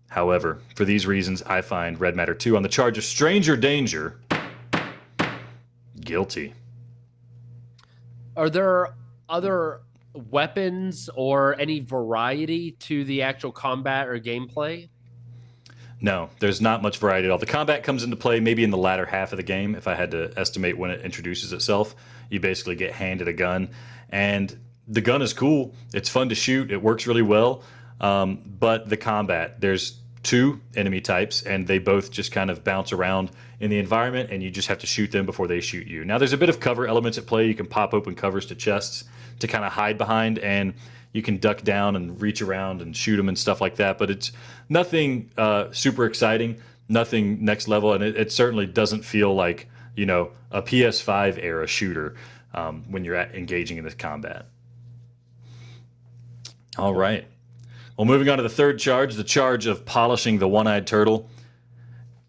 However, for these reasons, I find Red Matter 2 on the charge of stranger danger guilty. Are there other weapons or any variety to the actual combat or gameplay? No, there's not much variety at all. The combat comes into play maybe in the latter half of the game, if I had to estimate when it introduces itself. You basically get handed a gun, and the gun is cool. It's fun to shoot. It works really well. But the combat, there's two enemy types, and they both just kind of bounce around in the environment, and you just have to shoot them before they shoot you. Now, there's a bit of cover elements at play. You can pop open covers to chests to kind of hide behind, and you can duck down and reach around and shoot them and stuff like that. But it's nothing super exciting, nothing next level, and it certainly doesn't feel like, a PS5 era shooter when you're engaging in this combat. All right. Well, moving on to the third charge, the charge of polishing the one-eyed turtle.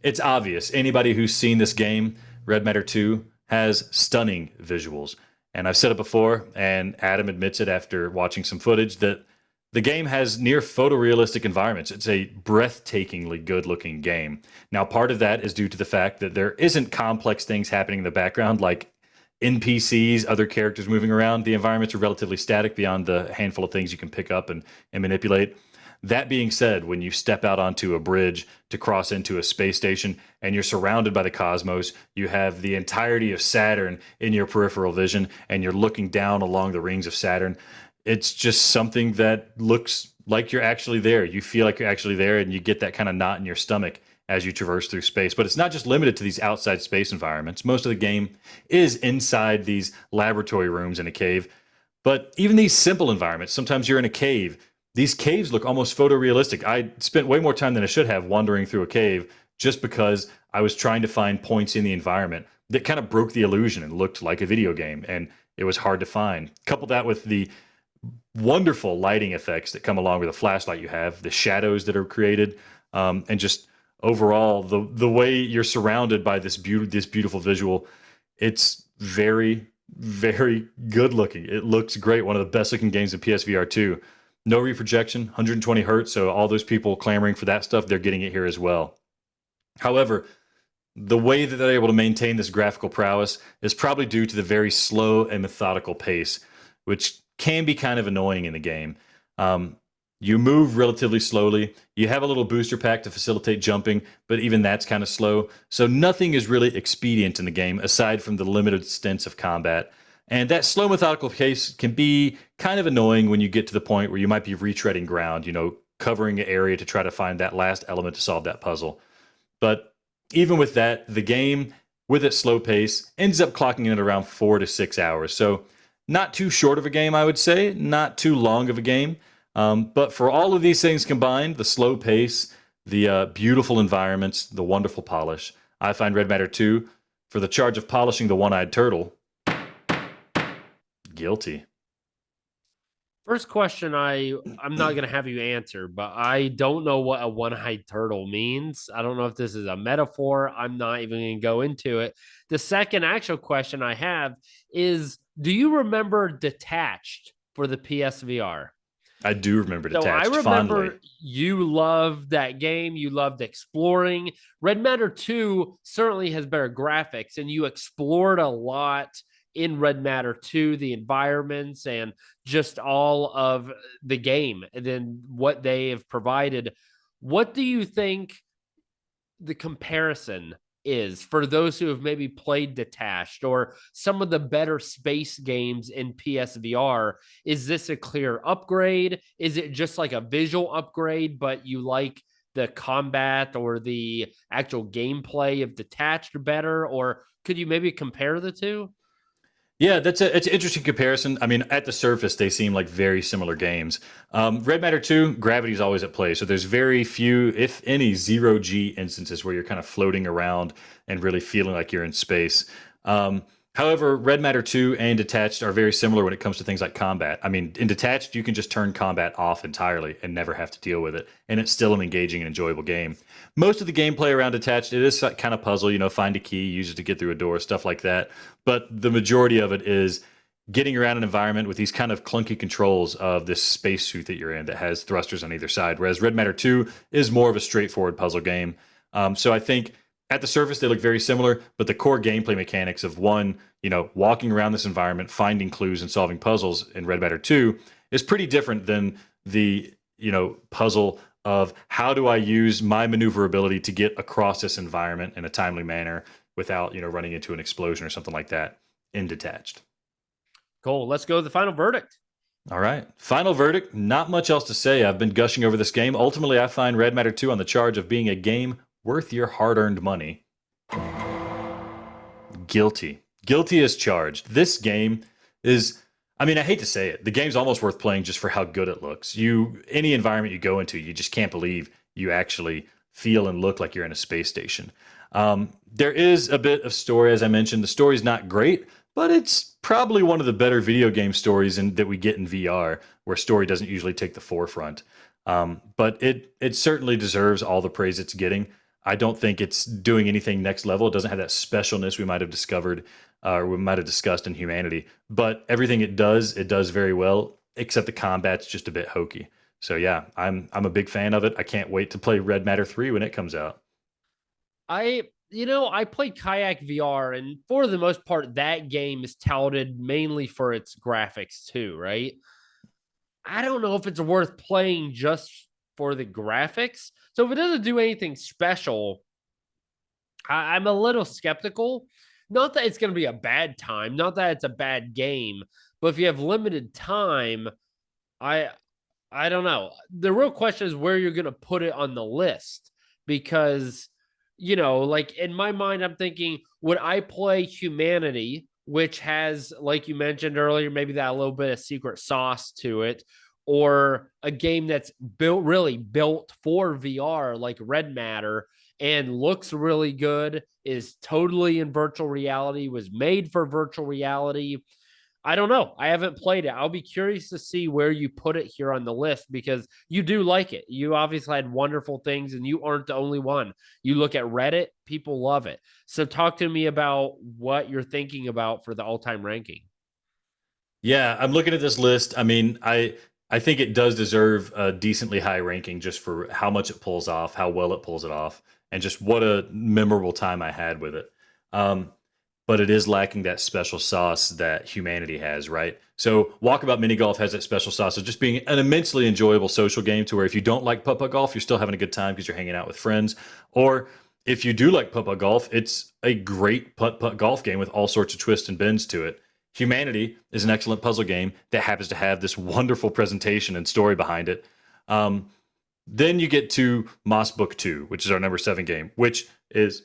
It's obvious. Anybody who's seen this game, Red Matter 2, has stunning visuals. And I've said it before, and Adam admits it after watching some footage, that the game has near photorealistic environments. It's a breathtakingly good-looking game. Now, part of that is due to the fact that there isn't complex things happening in the background like NPCs, other characters moving around. The environments are relatively static beyond the handful of things you can pick up and manipulate. That being said, when you step out onto a bridge to cross into a space station and you're surrounded by the cosmos, you have the entirety of Saturn in your peripheral vision, and you're looking down along the rings of Saturn. It's just something that looks like you're actually there. You feel like you're actually there, and you get that kind of knot in your stomach as you traverse through space. But it's not just limited to these outside space environments. Most of the game is inside these laboratory rooms in a cave. But even these simple environments, sometimes you're in a cave. These caves look almost photorealistic. I spent way more time than I should have wandering through a cave just because I was trying to find points in the environment that kind of broke the illusion and looked like a video game, and it was hard to find. Couple that with the wonderful lighting effects that come along with a flashlight you have, the shadows that are created, and just overall the way you're surrounded by this beautiful visual. It's very, very good looking. It looks great. One of the best looking games in PSVR 2. No reprojection, 120 hertz. So all those people clamoring for that stuff, they're getting it here as well. However, the way that they're able to maintain this graphical prowess is probably due to the very slow and methodical pace, which can be kind of annoying in the game. You move relatively slowly. You have a little booster pack to facilitate jumping, but even that's kind of slow. So nothing is really expedient in the game aside from the limited stints of combat. And that slow methodical pace can be kind of annoying when you get to the point where you might be retreading ground, covering an area to try to find that last element to solve that puzzle. But even with that, the game, with its slow pace, ends up clocking in at around 4 to 6 hours. So not too short of a game, I would say, not too long of a game. But for all of these things combined, the slow pace, the beautiful environments, the wonderful polish, I find Red Matter 2, for the charge of polishing the one-eyed turtle, guilty. First question, I'm not gonna have you answer, but I don't know what a one-eyed turtle means. I don't know if this is a metaphor. I'm not even gonna go into it. The second actual question I have is, do you remember Detached for the PSVR? I do remember So I Detached remember fondly. you loved that game. You loved exploring. Red Matter 2 certainly has better graphics, and you explored a lot in Red Matter 2, the environments and just all of the game, and then what they have provided. What do you think the comparison is for those who have maybe played Detached or some of the better space games in PSVR? Is this a clear upgrade? Is it just like a visual upgrade, but you like the combat or the actual gameplay of Detached better? Or could you maybe compare the two? Yeah, it's an interesting comparison. I mean, at the surface, they seem like very similar games. Red Matter 2, gravity's always at play. So there's very few, if any, zero G instances where you're kind of floating around and really feeling like you're in space. However, Red Matter 2 and Detached are very similar when it comes to things like combat. I mean, in Detached, you can just turn combat off entirely and never have to deal with it. And it's still an engaging and enjoyable game. Most of the gameplay around Detached, it is kind of puzzle, find a key, use it to get through a door, stuff like that. But the majority of it is getting around an environment with these kind of clunky controls of this spacesuit that you're in that has thrusters on either side. Whereas Red Matter 2 is more of a straightforward puzzle game. So I think at the surface, they look very similar, but the core gameplay mechanics of one, walking around this environment, finding clues and solving puzzles in Red Matter 2 is pretty different than the, puzzle of how do I use my maneuverability to get across this environment in a timely manner without, running into an explosion or something like that in Detached. Cool. Let's go to the final verdict. All right. Final verdict. Not much else to say. I've been gushing over this game. Ultimately, I find Red Matter 2 on the charge of being a game worth your hard-earned money. Guilty. Guilty as charged. This game is, I hate to say it, the game's almost worth playing just for how good it looks. Any environment you go into, you just can't believe you actually feel and look like you're in a space station. There is a bit of story, as I mentioned. The story's not great, but it's probably one of the better video game stories that we get in VR, where story doesn't usually take the forefront. But it certainly deserves all the praise it's getting. I don't think it's doing anything next level. It doesn't have that specialness we might have discovered or we might have discussed in Humanity. But everything it does very well, except the combat's just a bit hokey. So yeah, I'm a big fan of it. I can't wait to play Red Matter 3 when it comes out. I played Kayak VR, and for the most part, that game is touted mainly for its graphics too, right? I don't know if it's worth playing just for the graphics. So if it doesn't do anything special, I'm a little skeptical. Not that it's going to be a bad time, not that it's a bad game, but if you have limited time, I I don't know. The real question is where you're going to put it on the list because, like in my mind, I'm thinking, would I play Humanity, which has, like you mentioned earlier, maybe that a little bit of secret sauce to it, or a game that's really built for VR, like Red Matter, and looks really good, is totally in virtual reality, was made for virtual reality. I don't know. I haven't played it. I'll be curious to see where you put it here on the list because you do like it. You obviously had wonderful things and you aren't the only one. You look at Reddit, people love it. So talk to me about what you're thinking about for the all-time ranking. Yeah, I'm looking at this list. I mean, I think it does deserve a decently high ranking just for how much it pulls off, how well it pulls it off, and just what a memorable time I had with it. Um, but it is lacking that special sauce that Humanity has, right? So Walkabout Mini Golf has that special sauce of just being an immensely enjoyable social game to where if you don't like putt-putt golf, you're still having a good time because you're hanging out with friends. Or if you do like putt-putt golf, it's a great putt-putt golf game with all sorts of twists and bends to it. Humanity is an excellent puzzle game that happens to have this wonderful presentation and story behind it. Then you get to Moss Book 2, which is our number 7 game, which is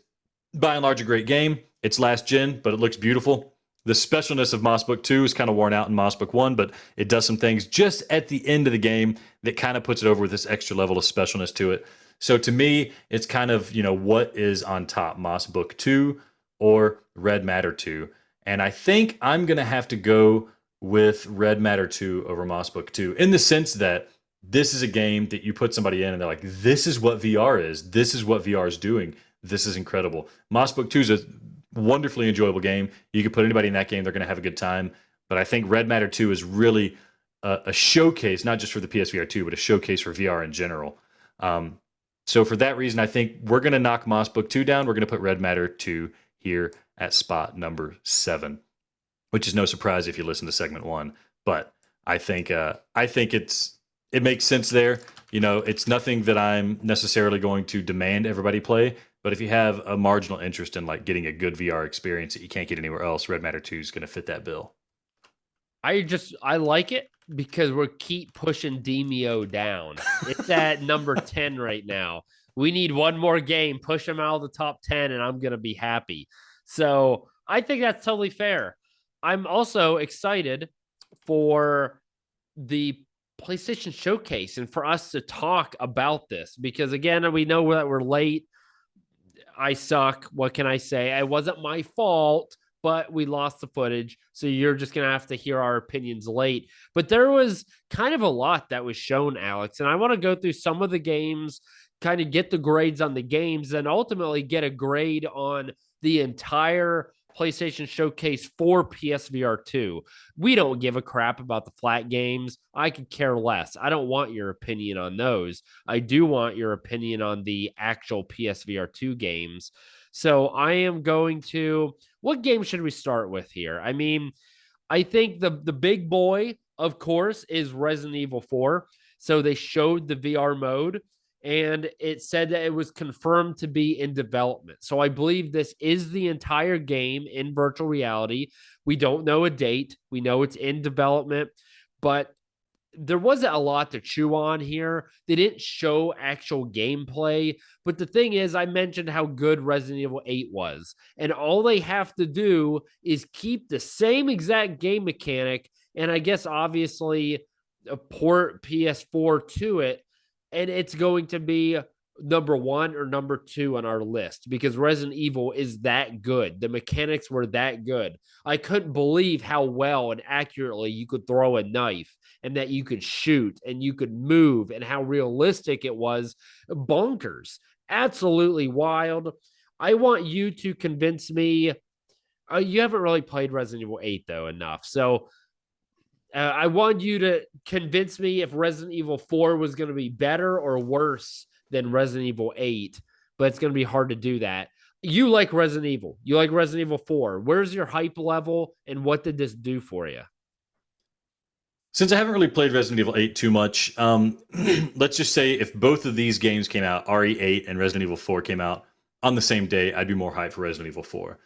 by and large a great game. It's last gen, but it looks beautiful. The specialness of Moss Book 2 is kind of worn out in Moss Book 1, but it does some things just at the end of the game that kind of puts it over with this extra level of specialness to it. So to me, it's kind of, what is on top, Moss Book 2 or Red Matter 2? And I think I'm going to have to go with Red Matter 2 over Moss Book 2 in the sense that this is a game that you put somebody in and they're like, this is what VR is. This is what VR is doing. This is incredible. Moss Book 2 is a wonderfully enjoyable game. You can put anybody in that game, they're going to have a good time. But I think Red Matter 2 is really a showcase, not just for the PSVR 2, but a showcase for VR in general. So for that reason, I think we're going to knock Moss Book 2 down. We're going to put Red Matter 2 here at spot number 7, which is no surprise if you listen to segment 1. But I think it makes sense there. It's nothing that I'm necessarily going to demand everybody play. But if you have a marginal interest in like getting a good VR experience that you can't get anywhere else, Red Matter 2 is going to fit that bill. I like it because we're keep pushing Demio down. It's at number 10 right now. We need one more game, push him out of the top 10, and I'm going to be happy. So I think that's totally fair. I'm also excited for the PlayStation Showcase and for us to talk about this because, again, we know that we're late. I suck. What can I say? It wasn't my fault, but we lost the footage. So you're just going to have to hear our opinions late. But there was kind of a lot that was shown, Alex. And I want to go through some of the games, kind of get the grades on the games, and ultimately get a grade on the entire PlayStation Showcase for PSVR 2. We don't give a crap about the flat games. I could care less. I don't want your opinion on those. I do want your opinion on the actual PSVR 2 games. So I am going to. What game should we start with here? I mean, I think the big boy, of course, is Resident Evil 4. So they showed the VR mode and it said that it was confirmed to be in development. So I believe this is the entire game in virtual reality. We don't know a date. We know it's in development, but there wasn't a lot to chew on here. They didn't show actual gameplay. But the thing is, I mentioned how good Resident Evil 8 was. And all they have to do is keep the same exact game mechanic. And I guess obviously port PS4 to it. And it's going to be number 1 or number 2 on our list because Resident Evil is that good. The mechanics were that good. I couldn't believe how well and accurately you could throw a knife and that you could shoot and you could move and how realistic it was. Bonkers. Absolutely wild. I want you to convince me. You haven't really played Resident Evil 8 though enough. So I want you to convince me if Resident Evil 4 was going to be better or worse than Resident Evil 8, but it's going to be hard to do that. You like Resident Evil. You like Resident Evil 4. Where's your hype level and what did this do for you? Since I haven't really played Resident Evil 8 too much, let's just say if both of these games came out, RE8 and Resident Evil 4 came out on the same day, I'd be more hyped for Resident Evil 4.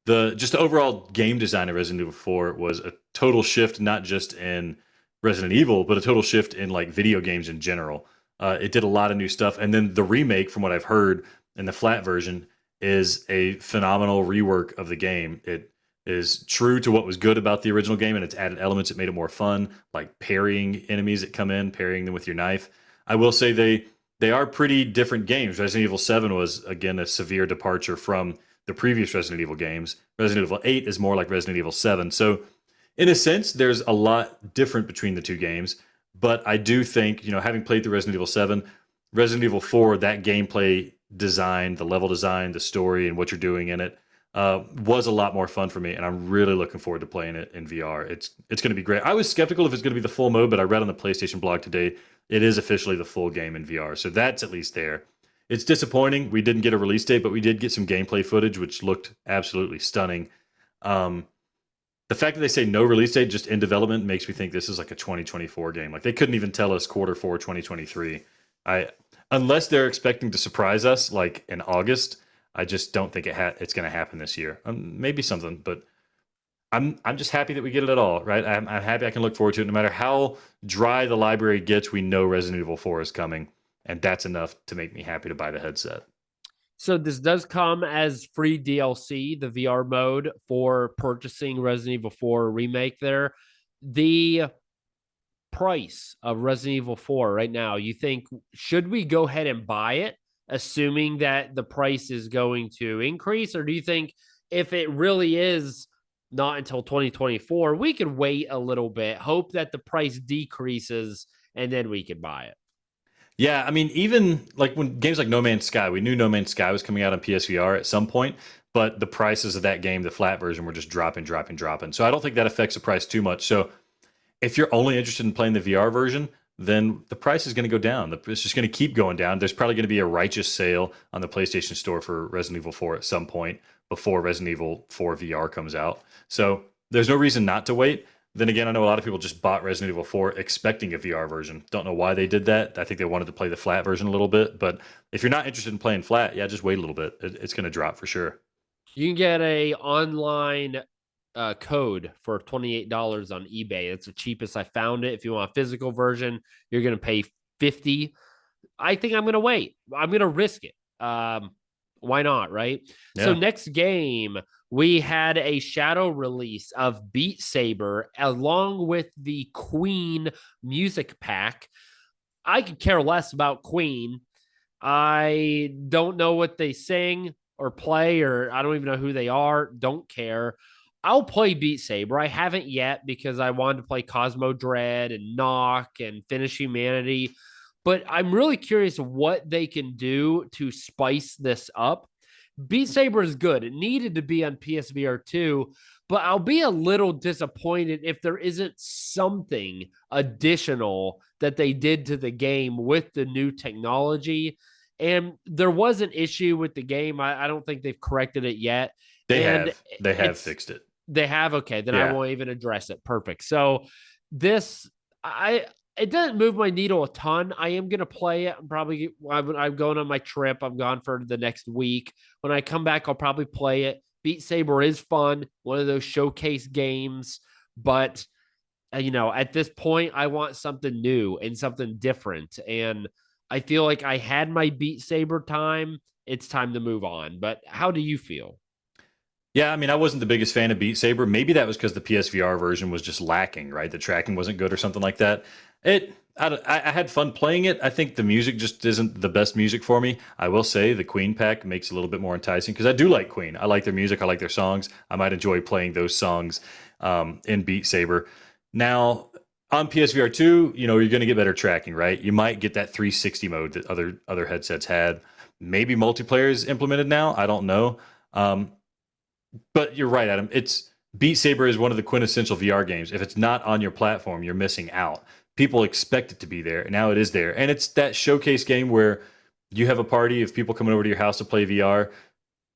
The overall game design of Resident Evil 4 was a total shift, not just in Resident Evil, but a total shift in like video games in general. It did a lot of new stuff, and then the remake, from what I've heard, in the flat version, is a phenomenal rework of the game. It is true to what was good about the original game, and it's added elements that made it more fun, like parrying enemies that come in, parrying them with your knife. I will say they are pretty different games. Resident Evil 7 was again a severe departure from the previous Resident Evil games. Resident Evil 8 is more like Resident Evil 7. So in a sense, there's a lot different between the two games. But I do think, having played through Resident Evil 7, Resident Evil 4, that gameplay design, the level design, the story, and what you're doing in it was a lot more fun for me, and I'm really looking forward to playing it in VR. It's going to be great. I was skeptical if it's going to be the full mode, but I read on the PlayStation blog today it is officially the full game in VR, so that's at least there. It's disappointing we didn't get a release date, but we did get some gameplay footage, which looked absolutely stunning. Um, the fact that they say no release date, just in development, makes me think this is like a 2024 game. Like they couldn't even tell us Q4 2023. I Unless they're expecting to surprise us like in August. I just don't think it's going to happen this year. Maybe something, but I'm just happy that we get it at all, right? I'm happy I can look forward to it. No matter how dry the library gets, we know Resident Evil 4 is coming, and that's enough to make me happy to buy the headset. So this does come as free DLC, the VR mode for purchasing Resident Evil 4 remake there. The price of Resident Evil 4 right now, you think, should we go ahead and buy it, assuming that the price is going to increase? Or do you think if it really is not until 2024, we could wait a little bit, hope that the price decreases, and then we could buy it? Yeah, I mean, even like when games like No Man's Sky, we knew No Man's Sky was coming out on PSVR at some point, but the prices of that game, the flat version, were just dropping, dropping, dropping. So I don't think that affects the price too much. So if you're only interested in playing the VR version, then the price is going to go down. It's just going to keep going down. There's probably going to be a righteous sale on the PlayStation Store for Resident Evil 4 at some point before Resident Evil 4 VR comes out. So there's no reason not to wait. Then again, I know a lot of people just bought Resident Evil 4 expecting a VR version. Don't know why they did that. I think they wanted to play the flat version a little bit. But if you're not interested in playing flat, yeah, just wait a little bit. It's going to drop for sure. You can get a online code for $28 on eBay. It's the cheapest I found it. If you want a physical version, you're going to pay 50. I think I'm going to wait. I'm going to risk it. Why not, right? Yeah. So next game, we had a shadow release of Beat Saber along with the Queen music pack. I could care less about Queen. I don't know what they sing or play, or I don't even know who they are. Don't care. I'll play Beat Saber. I haven't yet because I wanted to play Cosmo Dread and Nock and finish Humanity. But I'm really curious what they can do to spice this up. Beat Saber is good. It needed to be on PSVR 2, but I'll be a little disappointed if there isn't something additional that they did to the game with the new technology. And there was an issue with the game. I don't think they've corrected it yet. They have fixed it. They have? Okay, then I won't even address it. Perfect. So this, it doesn't move my needle a ton. I am going to play it. I'm going on my trip. I'm gone for the next week. When I come back, I'll probably play it. Beat Saber is fun, one of those showcase games. But, at this point, I want something new and something different. And I feel like I had my Beat Saber time. It's time to move on. But how do you feel? Yeah, I mean, I wasn't the biggest fan of Beat Saber. Maybe that was because the PSVR version was just lacking, right? The tracking wasn't good or something like that. I had fun playing it. I think the music just isn't the best music for me. I will say the Queen pack makes it a little bit more enticing because I do like Queen. I like their music. I like their songs. I might enjoy playing those songs in Beat Saber. Now, on PSVR 2, you're going to get better tracking, right? You might get that 360 mode that other headsets had. Maybe multiplayer is implemented now. I don't know. But you're right, Adam. Beat Saber is one of the quintessential VR games. If it's not on your platform, you're missing out. People expect it to be there. Now it is there. And it's that showcase game where you have a party of people coming over to your house to play VR.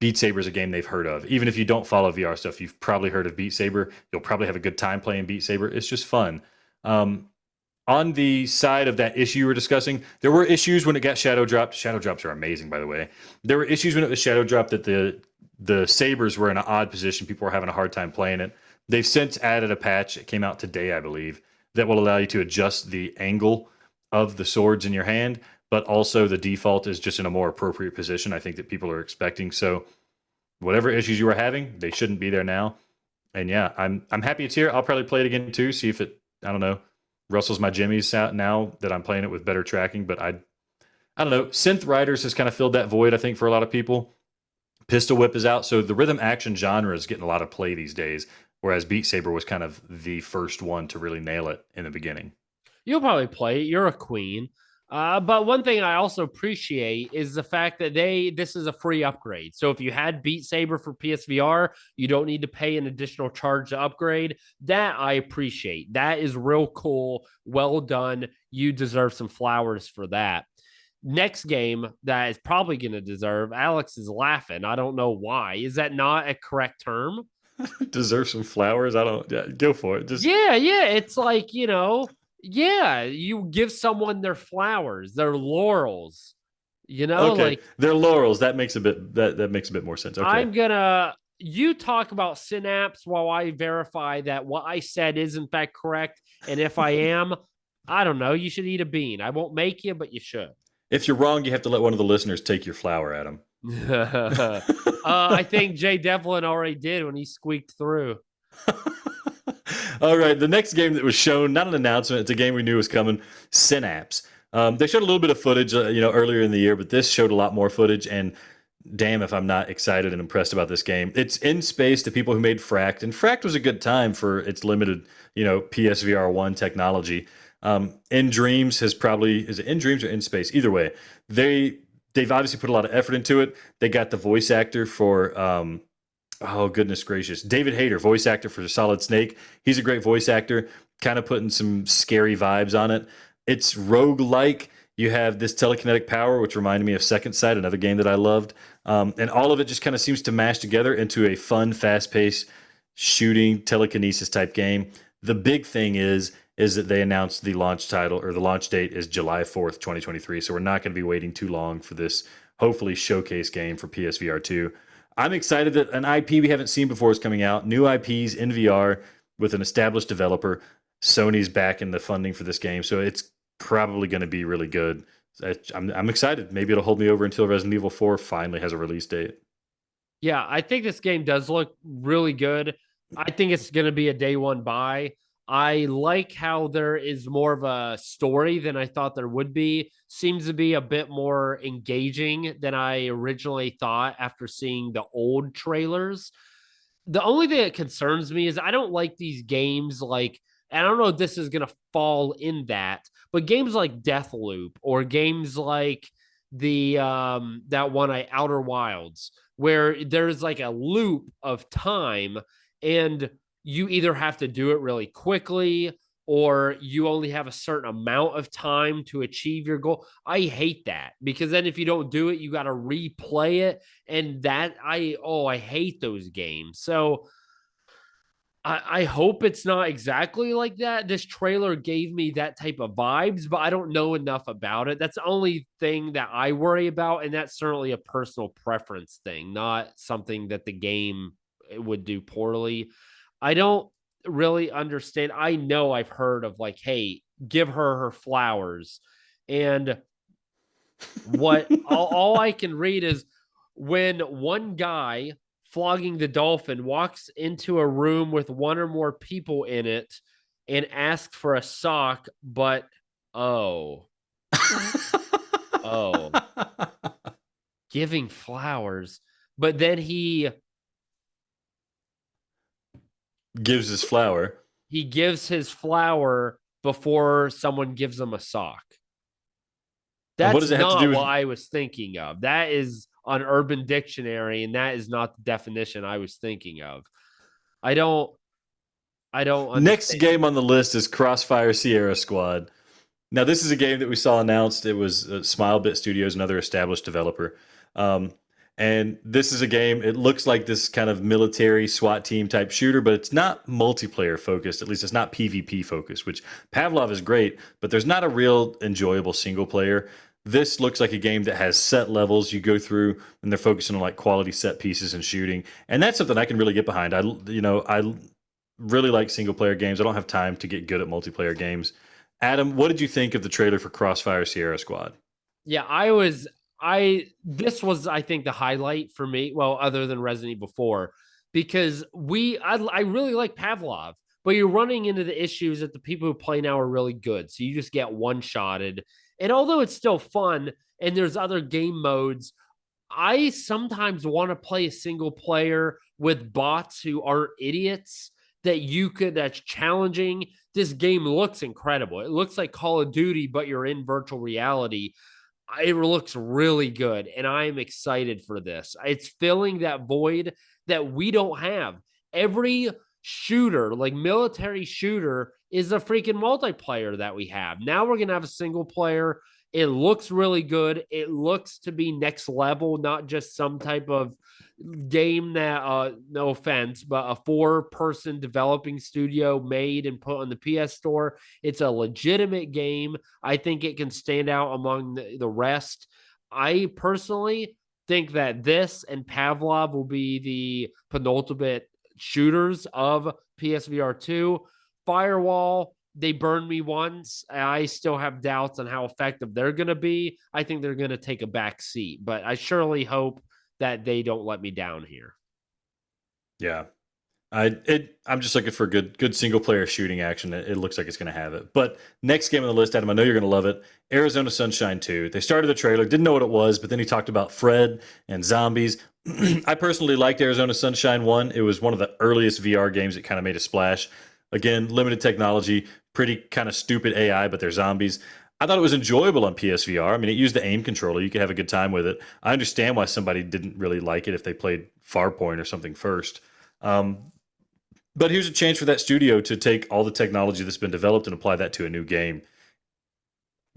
Beat Saber is a game they've heard of. Even if you don't follow VR stuff, you've probably heard of Beat Saber. You'll probably have a good time playing Beat Saber. It's just fun. On the side of that issue you were discussing, there were issues when it got shadow dropped. Shadow drops are amazing, by the way. There were issues when it was shadow dropped that the sabers were in an odd position. People were having a hard time playing it. They've since added a patch. It came out today, I believe, that will allow you to adjust the angle of the swords in your hand, but also the default is just in a more appropriate position. I think that people are expecting. So whatever issues you were having, they shouldn't be there now. And yeah, I'm happy it's here. I'll probably play it again too. See if it, I don't know, rustles my jimmies out now that I'm playing it with better tracking. But I don't know. Synth Riders has kind of filled that void, I think, for a lot of people. Pistol Whip is out, so the rhythm action genre is getting a lot of play these days. Whereas Beat Saber was kind of the first one to really nail it in the beginning. You'll probably play it. You're a queen. But one thing I also appreciate is the fact that this is a free upgrade. So if you had Beat Saber for PSVR, you don't need to pay an additional charge to upgrade. That I appreciate. That is real cool. Well done. You deserve some flowers for that. Next game that is probably going to deserve, Alex is laughing. I don't know why. Is that not a correct term? Deserve some flowers? I don't. Yeah, go for it. Just Yeah. It's like, yeah, you give someone their flowers, their laurels, okay. like They're laurels. That makes a bit that makes a bit more sense. Okay. you talk about synapse while I verify that what I said is in fact correct. And if I am, I don't know, you should eat a bean. I won't make you, but you should. If you're wrong, you have to let one of the listeners take your flower, Adam. I think Jay Devlin already did when he squeaked through. All right, the next game that was shown, not an announcement, it's a game we knew was coming, Synapse. They showed a little bit of footage, earlier in the year, but this showed a lot more footage, and damn if I'm not excited and impressed about this game. It's in space to people who made Fract, and Fract was a good time for its limited, PSVR 1 technology. In Dreams is it In Dreams or In Space? Either way, they've obviously put a lot of effort into it. They got the voice actor for oh goodness gracious, David Hayter, voice actor for Solid Snake. He's a great voice actor, kind of putting some scary vibes on it. It's roguelike. You have this telekinetic power, which reminded me of Second Sight, another game that I loved. And all of it just kind of seems to mash together into a fun, fast-paced shooting telekinesis type game. The big thing is that they announced the launch title, or the launch date is July 4th, 2023. So we're not going to be waiting too long for this hopefully showcase game for PSVR 2. I'm excited that an IP we haven't seen before is coming out. New IPs in VR with an established developer. Sony's back in the funding for this game, so it's probably going to be really good. I'm excited. Maybe it'll hold me over until Resident Evil 4 finally has a release date. Yeah, I think this game does look really good. I think it's going to be a day one buy. I like how there is more of a story than I thought there would be. Seems to be a bit more engaging than I originally thought after seeing the old trailers. The only thing that concerns me is I don't like these games like, and I don't know if this is going to fall in that, but games like Deathloop or games like the that one Outer Wilds, where there's like a loop of time and you either have to do it really quickly or you only have a certain amount of time to achieve your goal. I hate that because then if you don't do it, you got to replay it. And that I hate those games. So I hope it's not exactly like that. This trailer gave me that type of vibes, but I don't know enough about it. That's the only thing that I worry about. And that's certainly a personal preference thing, not something that the game would do poorly. I don't really understand. I know I've heard of like, hey, give her flowers. And what all I can read is when one guy flogging the dolphin walks into a room with one or more people in it and asks for a sock, but oh, oh, giving flowers. But then he Gives his flower. he gives his flower before someone gives him a sock. And what That's does it have to not do with what I was thinking of. That is on Urban Dictionary, and that is not the definition I was thinking of. I don't understand. Next game on the list is Crossfire Sierra Squad. Now, this is a game that we saw announced. It was Smilebit Studios, another established developer. And this is a game, it looks like this kind of military SWAT team type shooter, but it's not multiplayer focused. At least it's not PvP focused, which Pavlov is great, but there's not a real enjoyable single player. This looks like a game that has set levels you go through, and they're focusing on like quality set pieces and shooting. And that's something I can really get behind. I really like single player games. I don't have time to get good at multiplayer games. Adam, what did you think of the trailer for Crossfire Sierra Squad? Yeah, this was, I think, the highlight for me. Well, other than Resident Evil 4, because I really like Pavlov, but you're running into the issues that the people who play now are really good. So you just get one shotted. And although it's still fun and there's other game modes, I sometimes want to play a single player with bots who aren't idiots that's challenging. This game looks incredible. It looks like Call of Duty, but you're in virtual reality. It looks really good, and I am excited for this. It's filling that void that we don't have. Every shooter, like military shooter, is a freaking multiplayer that we have. Now we're going to have a single player. It looks really good. It looks to be next level, not just some type of game that, no offense, but a 4-person developing studio made and put on the PS Store. It's a legitimate game. I think it can stand out among the rest. I personally think that this and Pavlov will be the penultimate shooters of PSVR 2. Firewall, they burned me once. I still have doubts on how effective they're going to be. I think they're going to take a back seat, but I surely hope that they don't let me down here. Yeah. I'm just looking for good single player shooting action. It looks like it's going to have it. But next game on the list, Adam, I know you're going to love it. Arizona Sunshine 2. They started the trailer, didn't know what it was, but then he talked about Fred and zombies. I personally liked Arizona Sunshine 1. It was one of the earliest VR games that kind of made a splash. Again, limited technology, pretty kind of stupid AI, but they're zombies. I thought it was enjoyable on PSVR. I mean, it used the aim controller. You could have a good time with it. I understand why somebody didn't really like it if they played Farpoint or something first. But here's a chance for that studio to take all the technology that's been developed and apply that to a new game.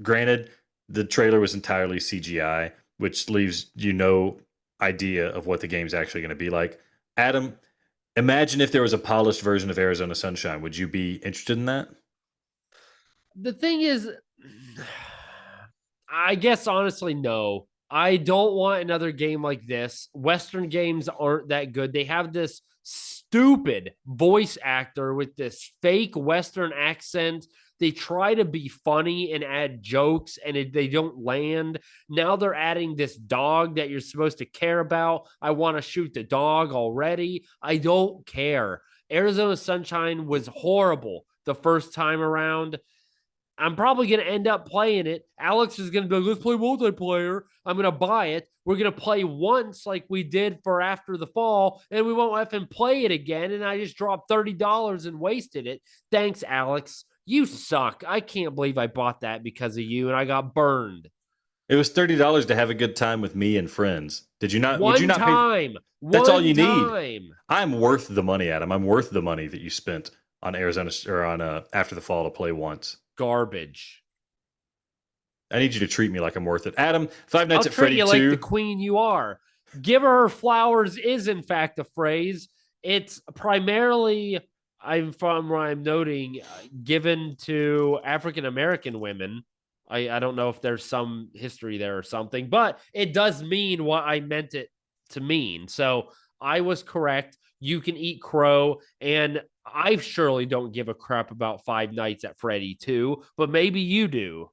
Granted, the trailer was entirely CGI, which leaves you no idea of what the game's actually going to be like. Adam, imagine if there was a polished version of Arizona Sunshine. Would you be interested in that? The thing is, I guess honestly, no. I don't want another game like this. Western games aren't that good. They have this stupid voice actor with this fake Western accent. They try to be funny and add jokes, and they don't land. Now they're adding this dog that you're supposed to care about. I want to shoot the dog already. I don't care. Arizona Sunshine was horrible the first time around. I'm probably going to end up playing it. Alex is going to be like, let's play multiplayer. I'm going to buy it. We're going to play once like we did for After the Fall, and we won't have him play it again. And I just dropped $30 and wasted it. Thanks, Alex. You suck. I can't believe I bought that because of you, and I got burned. It was $30 to have a good time with me and friends. Did you not? Would you One not pay? time. That's all you One need. time. I'm worth the money, Adam. I'm worth the money that you spent on Arizona or on After the Fall to play once. Garbage. I need you to treat me like I'm worth it. Adam, Five I'll Nights at treat Freddy you 2. like the queen you are. Give her flowers is, in fact, a phrase. It's primarily, from what I'm noting, given to African American women. I don't know if there's some history there or something, but it does mean what I meant it to mean. So I was correct. You can eat crow, and I surely don't give a crap about Five Nights at Freddy 2, but maybe you do.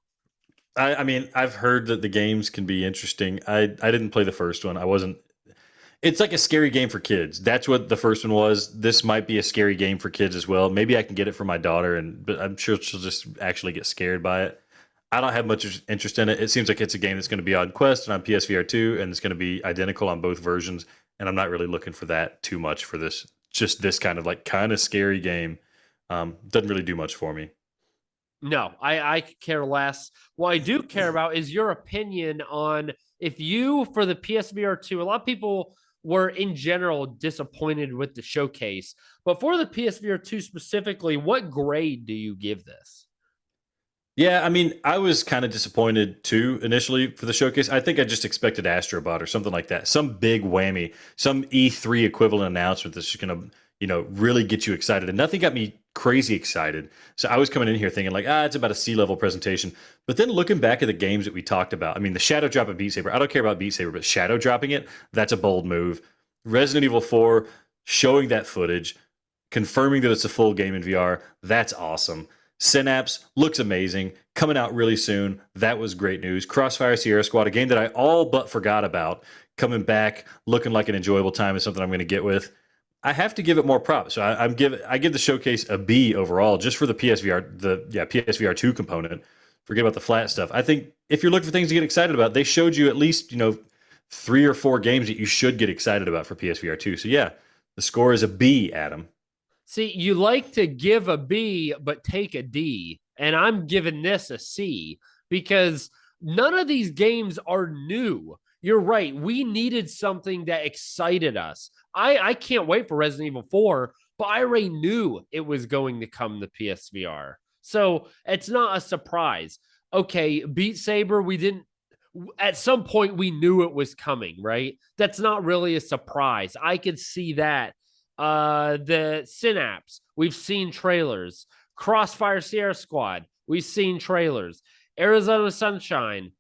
I mean, I've heard that the games can be interesting. I didn't play the first one. I wasn't. It's like a scary game for kids. That's what the first one was. This might be a scary game for kids as well. Maybe I can get it for my daughter, but I'm sure she'll just actually get scared by it. I don't have much interest in it. It seems like it's a game that's going to be on Quest and on PSVR 2, and it's going to be identical on both versions. And I'm not really looking for that too much for this. Just this kind of scary game doesn't really do much for me. No, I care less. What I do care about is your opinion on if you, for the PSVR 2, a lot of people were in general disappointed with the showcase, but for the PSVR 2 specifically, what grade do you give this? Yeah, I mean, I was kind of disappointed too initially for the showcase. I think I just expected Astrobot or something like that. Some big whammy, some E3 equivalent announcement that's just going to, really get you excited. And nothing got me crazy excited. So I was coming in here thinking like, it's about a C-level presentation. But then looking back at the games that we talked about, I mean, the shadow drop of Beat Saber, I don't care about Beat Saber, but shadow dropping it, that's a bold move. Resident Evil 4 showing that footage, confirming that it's a full game in VR, that's awesome. Synapse looks amazing, coming out really soon. That was great news. Crossfire Sierra Squad, a game that I all but forgot about, coming back, looking like an enjoyable time is something I'm going to get with. I have to give it more props. So I give the showcase a B overall, just for the PSVR 2 component. Forget about the flat stuff. I think if you're looking for things to get excited about, they showed you at least 3 or 4 games that you should get excited about for PSVR 2. So yeah, the score is a B, Adam. See, you like to give a B, but take a D. And I'm giving this a C because none of these games are new. You're right. We needed something that excited us. I can't wait for Resident Evil 4, but I already knew it was going to come to PSVR. So it's not a surprise. Okay, Beat Saber, we didn't. At some point, we knew it was coming, right? That's not really a surprise. I could see that. The Synapse, we've seen trailers. Crossfire Sierra Squad, we've seen trailers. Arizona Sunshine,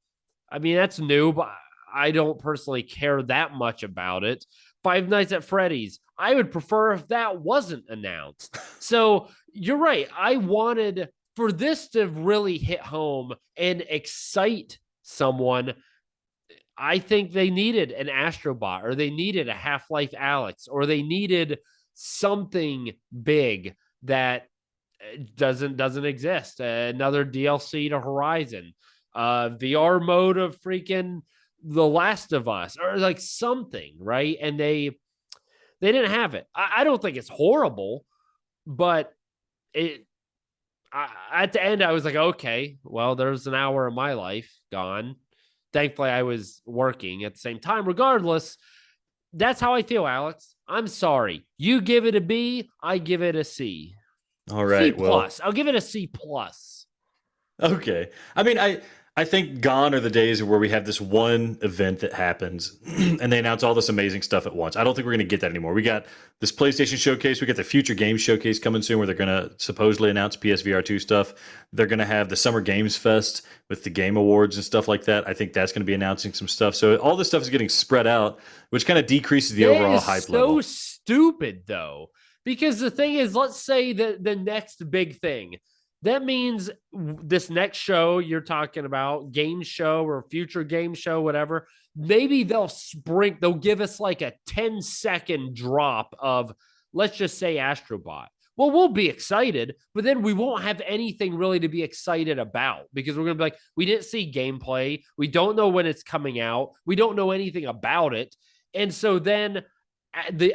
I mean, that's new, but I don't personally care that much about it. Five Nights at Freddy's, I would prefer if that wasn't announced. So you're right. I wanted for this to really hit home and excite someone. I think they needed an Astrobot, or they needed a Half-Life Alyx, or they needed something big that doesn't exist. Another DLC to Horizon, VR mode of freaking The Last of Us, or like something, right? And they didn't have it. I don't think it's horrible, but at the end I was like, okay, well, there's an hour of my life gone. Thankfully, I was working at the same time. Regardless, that's how I feel, Alex. I'm sorry. You give it a B. I give it a C. All right. C plus. I'll give it a C plus. Okay. I mean, I think gone are the days where we have this one event that happens and they announce all this amazing stuff at once. I don't think we're going to get that anymore. We got this PlayStation Showcase. We got the Future Games Showcase coming soon where they're going to supposedly announce PSVR 2 stuff. They're going to have the Summer Games Fest with the Game Awards and stuff like that. I think that's going to be announcing some stuff. So all this stuff is getting spread out, which kind of decreases the overall hype level. So stupid, though, because the thing is, let's say the next big thing. That means this next show you're talking about, game show or future game show, whatever, maybe they'll give us like a 10-second drop of, let's just say, Astrobot. Well, we'll be excited, but then we won't have anything really to be excited about because we're going to be like, we didn't see gameplay. We don't know when it's coming out. We don't know anything about it. And so then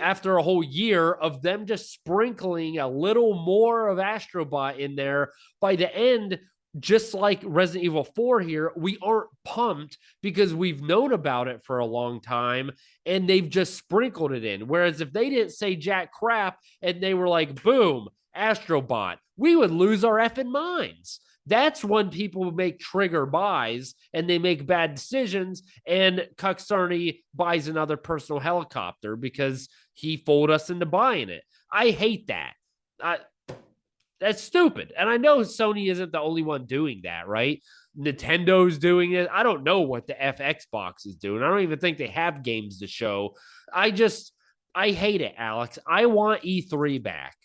after a whole year of them just sprinkling a little more of Astrobot in there, by the end, just like Resident Evil 4 here, we aren't pumped because we've known about it for a long time and they've just sprinkled it in. Whereas if they didn't say jack crap and they were like, boom, Astrobot, we would lose our effing minds. That's when people make trigger buys and they make bad decisions. And Cuxarney buys another personal helicopter because he fooled us into buying it. I hate that. That's stupid. And I know Sony isn't the only one doing that, right? Nintendo's doing it. I don't know what the Xbox is doing. I don't even think they have games to show. I hate it, Alex. I want E3 back.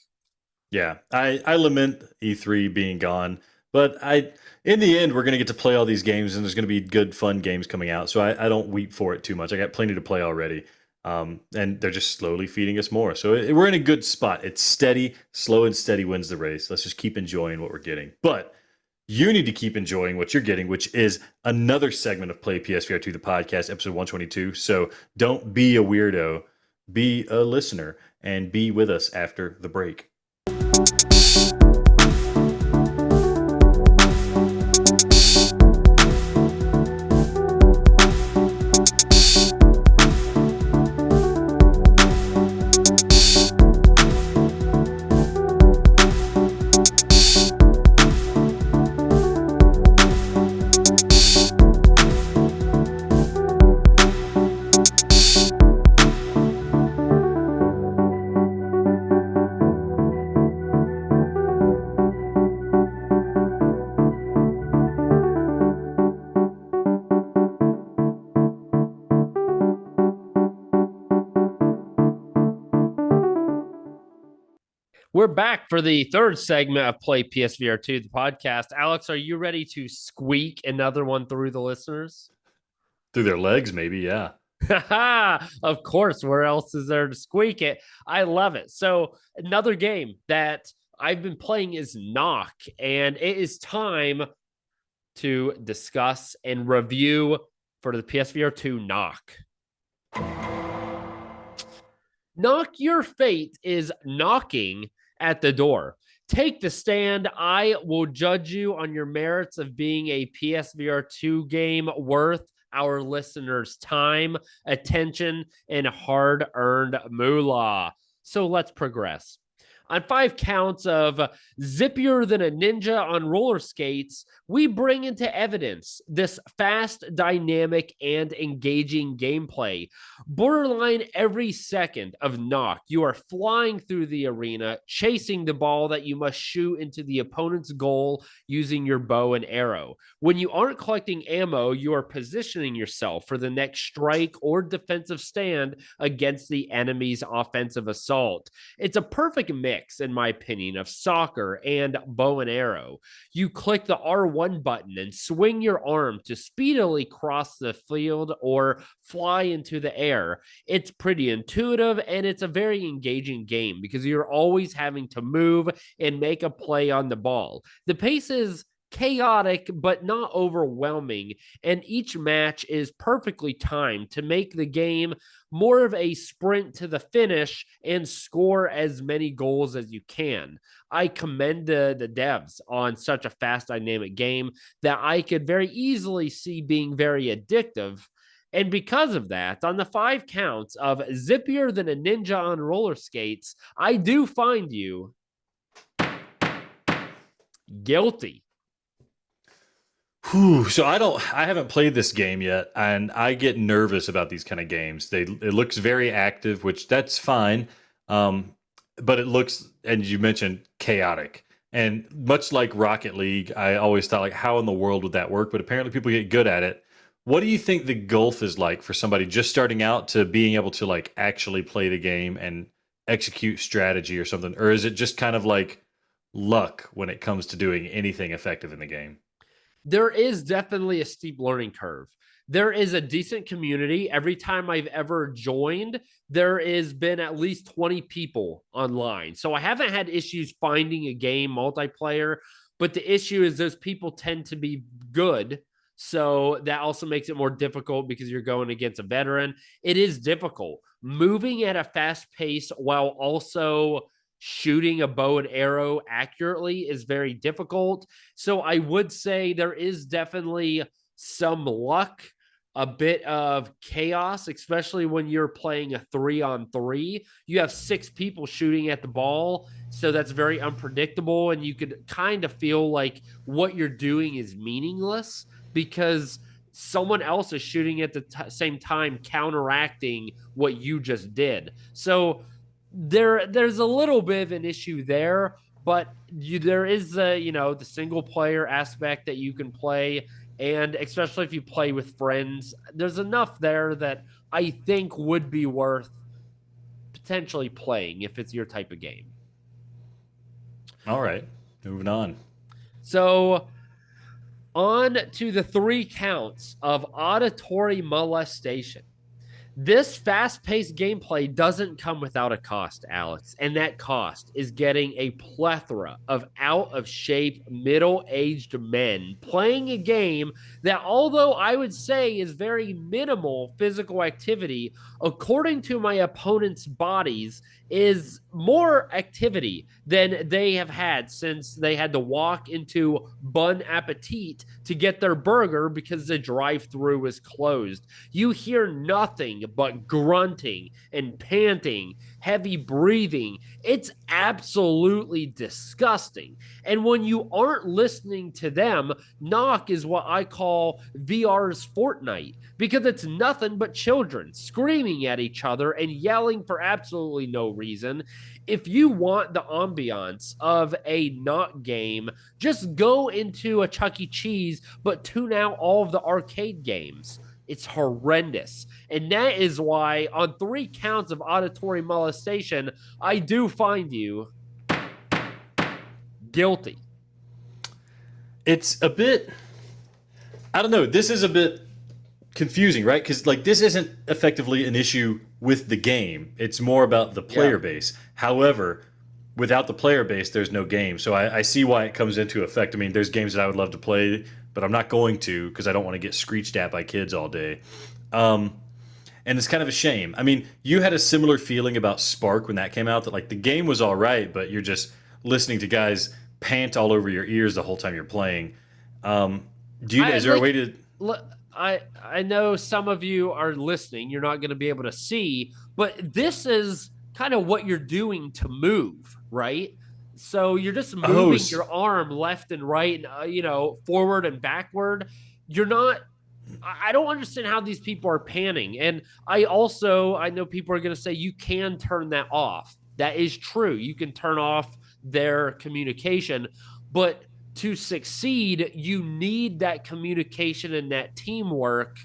Yeah, I lament E3 being gone. But in the end, we're going to get to play all these games, and there's going to be good, fun games coming out. So I don't weep for it too much. I got plenty to play already. And they're just slowly feeding us more. So we're in a good spot. It's steady, slow and steady wins the race. Let's just keep enjoying what we're getting. But you need to keep enjoying what you're getting, which is another segment of Play PSVR 2, the podcast, episode 122. So don't be a weirdo. Be a listener and be with us after the break. We're back for the third segment of Play PSVR 2, the podcast. Alex, are you ready to squeak another one through the listeners? Through their legs, maybe. Yeah. Of course, where else is there to squeak it? I love it. So, another game that I've been playing is Nock, and it is time to discuss and review for the PSVR 2 Nock. Nock, your fate is knocking at the door. Take the stand. I will judge you on your merits of being a PSVR 2 game worth our listeners' time, attention, and hard earned moolah. So let's progress. On 5 counts of zippier than a ninja on roller skates, we bring into evidence this fast, dynamic, and engaging gameplay. Borderline every second of Nock, you are flying through the arena, chasing the ball that you must shoot into the opponent's goal using your bow and arrow. When you aren't collecting ammo, you are positioning yourself for the next strike or defensive stand against the enemy's offensive assault. It's a perfect mix, in my opinion, of soccer and bow and arrow. You click the R1 button and swing your arm to speedily cross the field or fly into the air. It's pretty intuitive and it's a very engaging game because you're always having to move and make a play on the ball. The pace is chaotic but not overwhelming, and each match is perfectly timed to make the game more of a sprint to the finish and score as many goals as you can. I commend the devs on such a fast dynamic game that I could very easily see being very addictive. And because of that, on the 5 counts of zippier than a ninja on roller skates, I do find you guilty. Whew, so I haven't played this game yet, and I get nervous about these kind of games. It looks very active, which that's fine, but it looks, and you mentioned chaotic, and much like Rocket League, I always thought like, how in the world would that work? But apparently, people get good at it. What do you think the gulf is like for somebody just starting out to being able to like actually play the game and execute strategy or something, or is it just kind of like luck when it comes to doing anything effective in the game? There is definitely a steep learning curve. There is a decent community. Every time I've ever joined, there has been at least 20 people online. So I haven't had issues finding a game multiplayer, but the issue is those people tend to be good. So that also makes it more difficult because you're going against a veteran. It is difficult. Moving at a fast pace while also shooting a bow and arrow accurately is very difficult. So I would say there is definitely some luck, a bit of chaos, especially when you're playing a 3-on-3. You have 6 people shooting at the ball, so that's very unpredictable, and you could kind of feel like what you're doing is meaningless because someone else is shooting at the same time, counteracting what you just did. So there's a little bit of an issue there, but there is the single player aspect that you can play, and especially if you play with friends, there's enough there that I think would be worth potentially playing if it's your type of game. All right, moving on. So on to the 3 counts of auditory molestation. This fast-paced gameplay doesn't come without a cost, Alex, and that cost is getting a plethora of out-of-shape, middle-aged men playing a game that, although I would say is very minimal physical activity, according to my opponent's bodies, is more activity than they have had since they had to walk into Bon Appetit to get their burger because the drive-thru was closed. You hear nothing but grunting and panting, heavy breathing. It's absolutely disgusting. And when you aren't listening to them, Nock is what I call VR's Fortnite because it's nothing but children screaming at each other and yelling for absolutely no reason. If you want the ambiance of a Nock game, just go into a Chuck E. Cheese, but tune out all of the arcade games. It's horrendous. And that is why, on 3 counts of auditory molestation, I do find you Guilty. It's a bit, I don't know. This is a bit confusing, right? Because like this isn't effectively an issue with the game. It's more about the Yeah. player base. However, without the player base, there's no game. So I see why it comes into effect. I mean, there's games that I would love to play, but I'm not going to because I don't want to get screeched at by kids all day. Um, and it's kind of a shame. I mean, you had a similar feeling about Spark when that came out. That like the game was all right, but you're just listening to guys pant all over your ears the whole time you're playing. Um, is there a way to? I know some of you are listening. You're not going to be able to see, but this is kind of what you're doing to move, right? So you're just Oh, moving your arm left and right, forward and backward. You're not. I don't understand how these people are panning. And I know people are going to say you can turn that off. That is true. You can turn off their communication, but to succeed, you need that communication and that teamwork.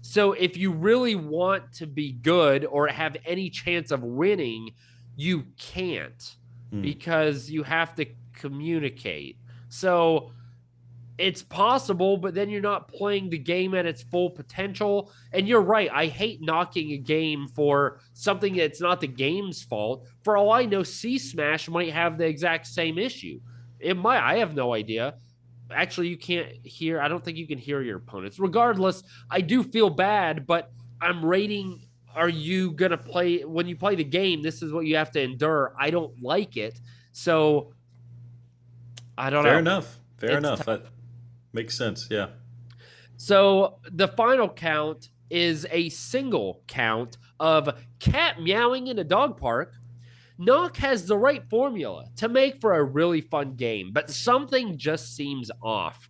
So if you really want to be good or have any chance of winning, you can't because you have to communicate. So it's possible, but then you're not playing the game at its full potential. And you're right. I hate knocking a game for something that's not the game's fault. For all I know, C Smash might have the exact same issue. It might. I have no idea. Actually, you can't hear. I don't think you can hear your opponents. Regardless, I do feel bad, but I'm rating. Are you going to play when you play the game? This is what you have to endure. I don't like it. So I don't know. Fair enough. Fair enough. That makes sense. Yeah. So the final count is a single count of cat meowing in a dog park. Nock has the right formula to make for a really fun game, but something just seems off.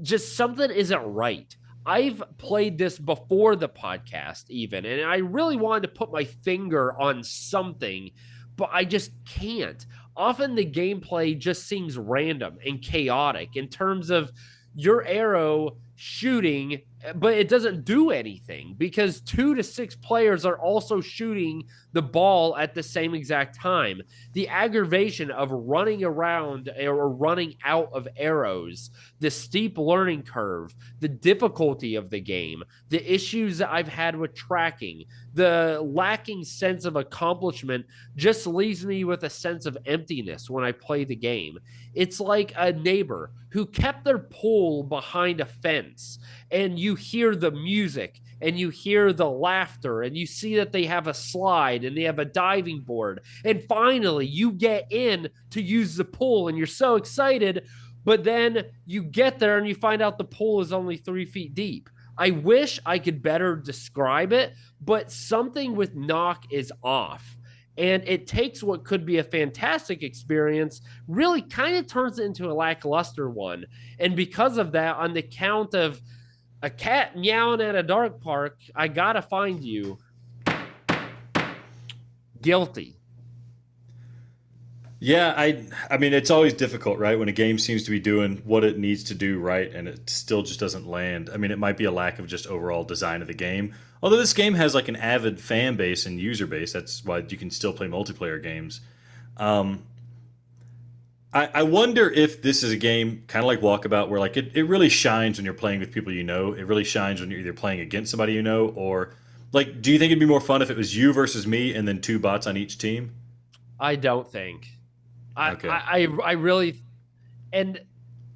Just something isn't right. I've played this before the podcast, even, and I really wanted to put my finger on something, but I just can't. Often the gameplay just seems random and chaotic in terms of your arrow shooting, but it doesn't do anything because 2 to 6 players are also shooting the ball at the same exact time. The aggravation of running around or running out of arrows, the steep learning curve, the difficulty of the game, the issues that I've had with tracking, the lacking sense of accomplishment just leaves me with a sense of emptiness when I play the game. It's like a neighbor who kept their pool behind a fence, and you hear the music and you hear the laughter and you see that they have a slide and they have a diving board. And finally, you get in to use the pool and you're so excited, but then you get there and you find out the pool is only 3 feet deep. I wish I could better describe it, but something with Nock is off. And it takes what could be a fantastic experience, really kind of turns it into a lackluster one. And because of that, on the count of a cat meowing at a dog park, I gotta find you guilty. Yeah, I mean it's always difficult, right? When a game seems to be doing what it needs to do right and it still just doesn't land. I mean, it might be a lack of just overall design of the game. Although this game has like an avid fan base and user base, that's why you can still play multiplayer games. Um, I wonder if this is a game kind of like Walkabout where like it really shines when you're playing with people you know. It really shines when you're either playing against somebody you know or like do you think it'd be more fun if it was you versus me and then 2 bots on each team? I don't think. Okay. I really, and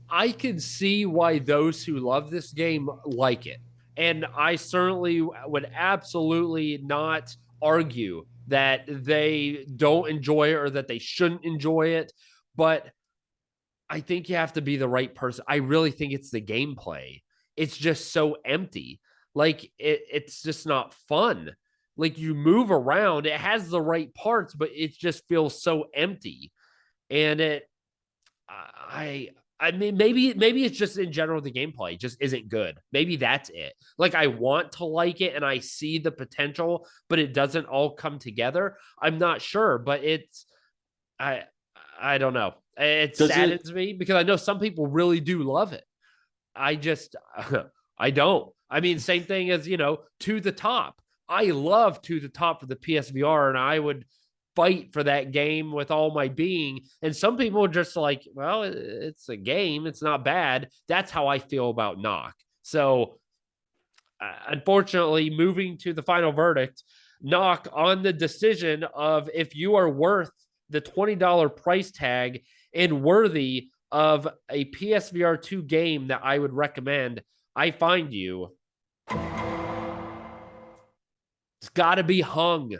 I can see why those who love this game like it. And I certainly would absolutely not argue that they don't enjoy it or that they shouldn't enjoy it. But I think you have to be the right person. I really think it's the gameplay. It's just so empty. Like it's just not fun. Like you move around, it has the right parts, but it just feels so empty. And I mean, maybe it's just in general the gameplay just isn't good. Maybe that's it. Like I want to like it and I see the potential, but it doesn't all come together. I'm not sure, but I I don't know. It Does it saddens me because I know some people really do love it. I just I don't. I mean, same thing as To the Top. I love To the Top for the PSVR, and I would fight for that game with all my being. And some people are just like, well, it's a game, it's not bad. That's how I feel about Knock. So unfortunately, moving to the final verdict, Knock on the decision of if you are worth the $20 price tag and worthy of a PSVR 2 game that I would recommend, I find you. It's got to be hung.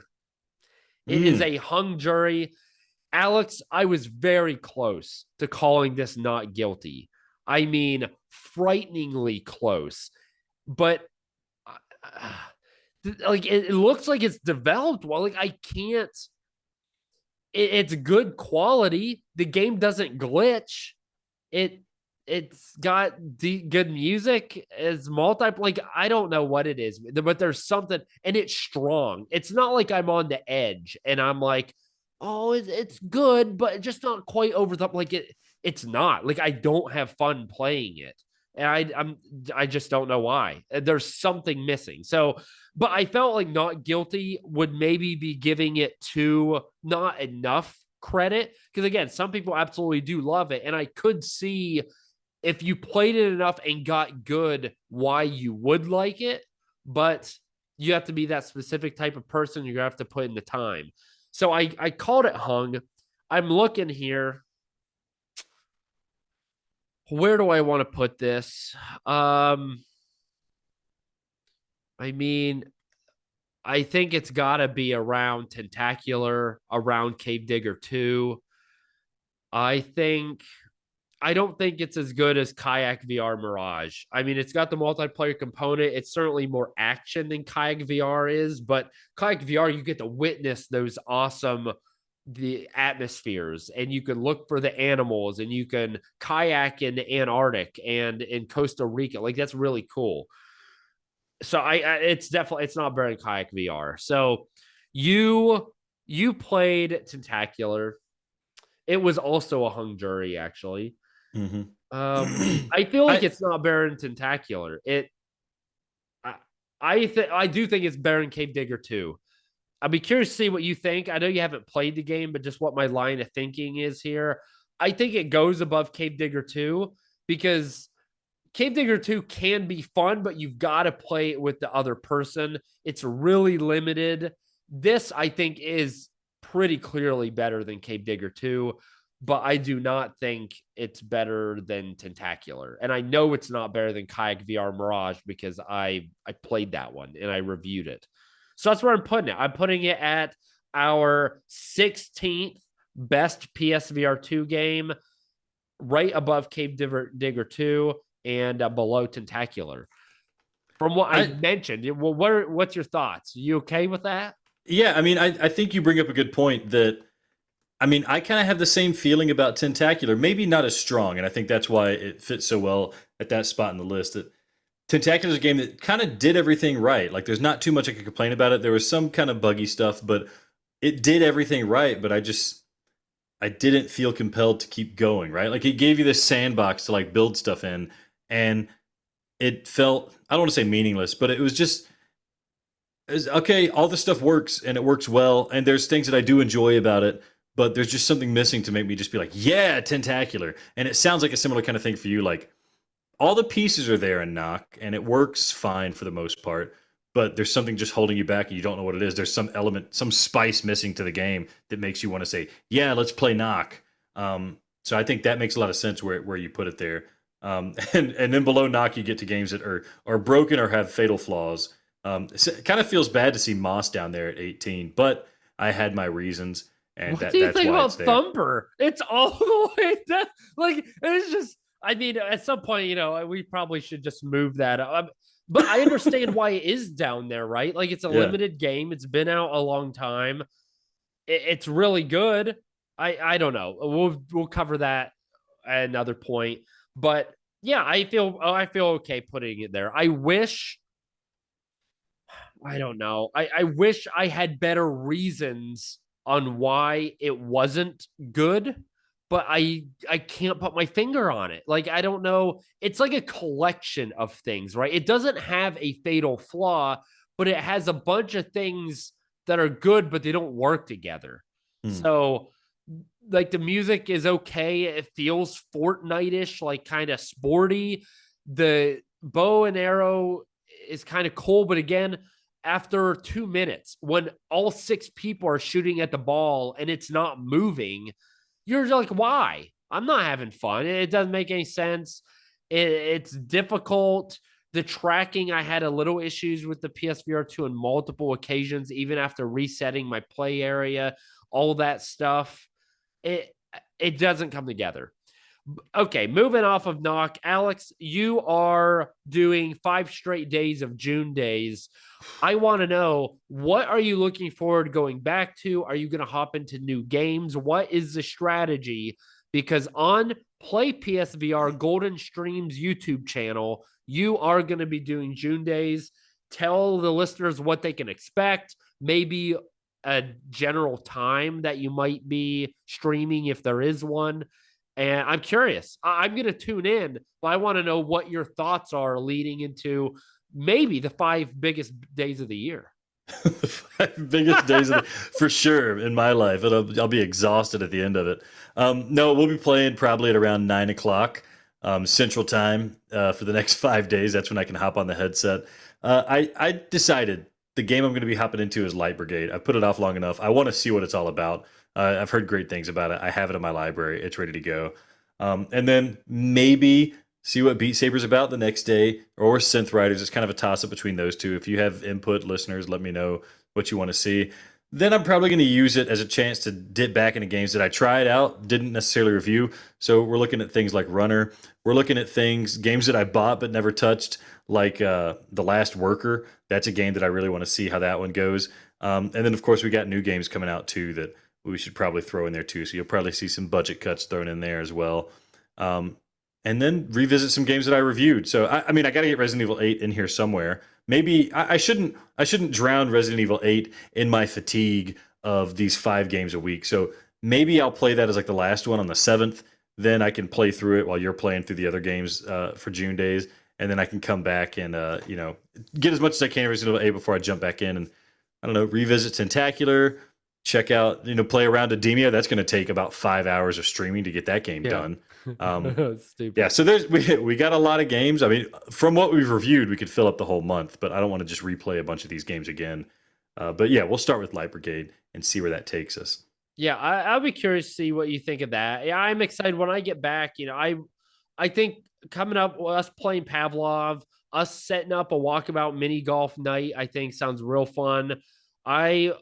It is a hung jury. Alex, I was very close to calling this not guilty. I mean, frighteningly close. But like it looks like it's developed well. Like I can't. It's good quality. The game doesn't glitch. It's got good music. It's multi. Like I don't know what it is, but there's something, and it's strong. It's not like I'm on the edge and I'm like, oh, it's good, but just not quite over the like it. It's not like I don't have fun playing it, and I just don't know why. There's something missing. So, but I felt like not guilty would maybe be giving it to not enough credit because again, some people absolutely do love it, and I could see if you played it enough and got good, why you would like it, but you have to be that specific type of person. You're gonna have to put in the time. So I called it hung. I'm looking here. Where do I want to put this? I mean, I think it's got to be around Tentacular, around Cave Digger 2. I don't think it's as good as Kayak VR Mirage. I mean, it's got the multiplayer component. It's certainly more action than Kayak VR is, but Kayak VR, you get to witness those awesome the atmospheres and you can look for the animals and you can kayak in the Antarctic and in Costa Rica. Like that's really cool. So it's definitely it's not better than Kayak VR. So you played Tentacular. It was also a hung jury, actually. I feel like it's not better than Tentacular. I do think it's better than Cave Digger 2. I'd be curious to see what you think. I know you haven't played the game, but just what my line of thinking is here. I think it goes above Cave Digger 2 because Cave Digger 2 can be fun, but you've got to play it with the other person. It's really limited. This, I think, is pretty clearly better than Cave Digger 2, but I do not think it's better than Tentacular. And I know it's not better than Kayak VR Mirage because I played that one and I reviewed it. So that's where I'm putting it. I'm putting it at our 16th best PSVR 2 game, right above Cave Digger 2 and below Tentacular. From what I mentioned, well, what's your thoughts? You okay with that? Yeah, I mean, I think you bring up a good point that, I mean, I kind of have the same feeling about Tentacular, maybe not as strong, and I think that's why it fits so well at that spot in the list. That Tentacular is a game that kind of did everything right. Like, there's not too much I could complain about it. There was some kind of buggy stuff, but it did everything right. But I didn't feel compelled to keep going, right? Like, it gave you this sandbox to, like, build stuff in, and it felt, I don't want to say meaningless, but it was just, okay, all this stuff works, and it works well, and there's things that I do enjoy about it, but there's just something missing to make me just be like, yeah, Tentacular. And it sounds like a similar kind of thing for you. Like, all the pieces are there in Knock, and it works fine for the most part, but there's something just holding you back, and you don't know what it is. There's some element, some spice missing to the game that makes you want to say, yeah, let's play Knock. So I think that makes a lot of sense where you put it there. And then below Knock, you get to games that are broken or have fatal flaws. It kind of feels bad to see Moss down there at 18, but I had my reasons. And what do you think about it's Thumper? It's all the way down. Like, it's just, I mean, at some point, we probably should just move that up. But I understand why it is down there, right? Like, it's a limited game. It's been out a long time. It's really good. I don't know. We'll cover that at another point. But yeah, I feel okay putting it there. I don't know. I wish I had better reasons on why it wasn't good, but I can't put my finger on it. Like, I don't know. It's like a collection of things, right? It doesn't have a fatal flaw, but it has a bunch of things that are good, but they don't work together. Hmm. So like the music is okay. It feels Fortnite-ish, like kind of sporty. The bow and arrow is kind of cool, but again, after 2 minutes, when all six people are shooting at the ball and it's not moving, you're like, why? I'm not having fun. It doesn't make any sense. It's difficult. The tracking, I had a little issues with the PSVR 2 on multiple occasions, even after resetting my play area, all that stuff. It it doesn't come together. Okay, moving off of Nock, Alex, you are doing 5 straight days of June days. I want to know, what are you looking forward to going back to? Are you going to hop into new games? What is the strategy? Because on Play PSVR Golden Streams YouTube channel, you are going to be doing June days. Tell the listeners what they can expect. Maybe a general time that you might be streaming if there is one. And I'm curious. I'm going to tune in, but I want to know what your thoughts are leading into maybe the 5 biggest days of the year. The 5 biggest days of for sure in my life. I'll be exhausted at the end of it. No, we'll be playing probably at around 9 o'clock Central Time for the next 5 days. That's when I can hop on the headset. I decided the game I'm going to be hopping into is Light Brigade. I put it off long enough. I want to see what it's all about. I've heard great things about it. I have it in my library. It's ready to go. And then maybe see what Beat Saber's about the next day, or Synth Riders. It's kind of a toss-up between those two. If you have input, listeners, let me know what you want to see. Then I'm probably going to use it as a chance to dip back into games that I tried out, didn't necessarily review. So we're looking at things like Runner. We're looking at games that I bought but never touched, like The Last Worker. That's a game that I really want to see how that one goes. And then, of course, we got new games coming out, too, that we should probably throw in there, too. So you'll probably see some budget cuts thrown in there as well. And then revisit some games that I reviewed. So I mean, I got to get Resident Evil 8 in here somewhere. Maybe I shouldn't drown Resident Evil 8 in my fatigue of these 5 games a week. So maybe I'll play that as like the last one on the 7th. Then I can play through it while you're playing through the other games for June days, and then I can come back and get as much as I can Resident Evil 8 before I jump back in and I don't know, revisit Tentacular, check out, play around Edemia. That's going to take about 5 hours of streaming to get that game done. Yeah, so we got a lot of games. I mean, from what we've reviewed, we could fill up the whole month, but I don't want to just replay a bunch of these games again. But yeah, we'll start with Light Brigade and see where that takes us. Yeah, I'll be curious to see what you think of that. Yeah, I'm excited when I get back. I think coming up, us playing Pavlov, us setting up a walkabout mini golf night, I think sounds real fun. I'll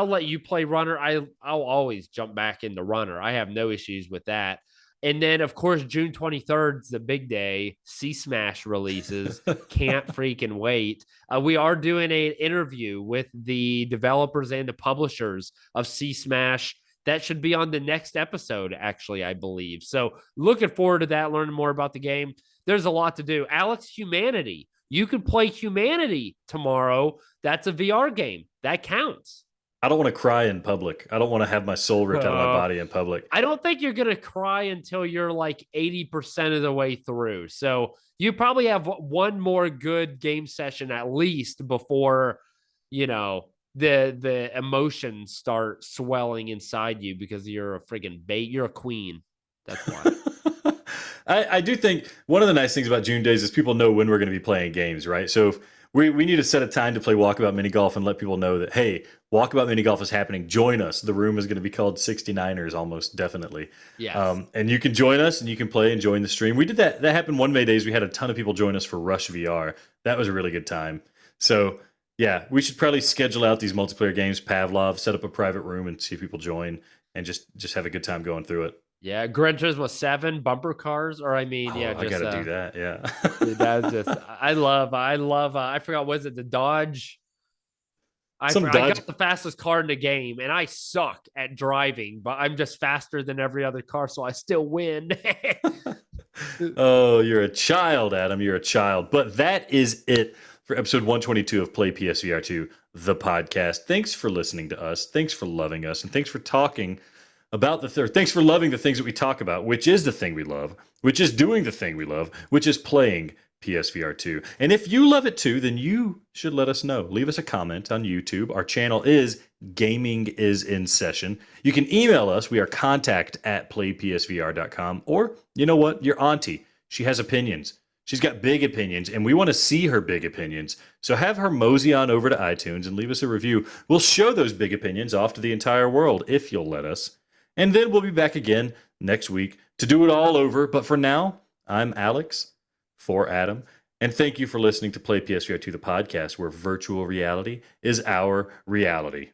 let you play Runner. I'll always jump back into Runner. I have no issues with that. And then, of course, June 23rd is the big day. C-Smash releases. Can't freaking wait. We are doing an interview with the developers and the publishers of C-Smash. That should be on the next episode, actually, I believe. So looking forward to that, learning more about the game. There's a lot to do. Alex, Humanity. You can play Humanity tomorrow. That's a VR game. That counts. I don't want to cry in public. I don't want to have my soul ripped out of my body in public. I don't think you're going to cry until you're like 80% of the way through. So you probably have one more good game session at least before, the emotions start swelling inside you because you're a friggin' bait. You're a queen. That's why. I do think one of the nice things about June days is people know when we're going to be playing games, right? So if we need to set a time to play Walkabout Mini Golf and let people know that, hey, Walkabout Mini Golf is happening. Join us. The room is going to be called 69ers almost definitely. Yes. And you can join us and you can play and join the stream. We did that. That happened one May days. We had a ton of people join us for Rush VR. That was a really good time. So yeah, we should probably schedule out these multiplayer games, Pavlov, set up a private room and see if people join and just have a good time going through it. Yeah, Gran Turismo 7 bumper cars, or I mean, I gotta do that. Yeah, dude, that's just I love. I forgot, was it the Dodge? I got the fastest car in the game, and I suck at driving, but I'm just faster than every other car, so I still win. Oh, you're a child, Adam. You're a child. But that is it for episode 122 of Play PSVR 2, the podcast. Thanks for listening to us. Thanks for loving us, and thanks for talking about the third. Thanks for loving the things that we talk about, which is the thing we love, which is doing the thing we love, which is playing PSVR 2. And if you love it too, then you should let us know. Leave us a comment on YouTube. Our channel is Gaming is in Session. You can email us. We are contact@playpsvr.com. Or, you know what? Your auntie. She has opinions. She's got big opinions, and we want to see her big opinions. So have her mosey on over to iTunes and leave us a review. We'll show those big opinions off to the entire world, if you'll let us. And then we'll be back again next week to do it all over. But for now, I'm Alex for Adam. And thank you for listening to Play PSVR 2, the podcast where virtual reality is our reality.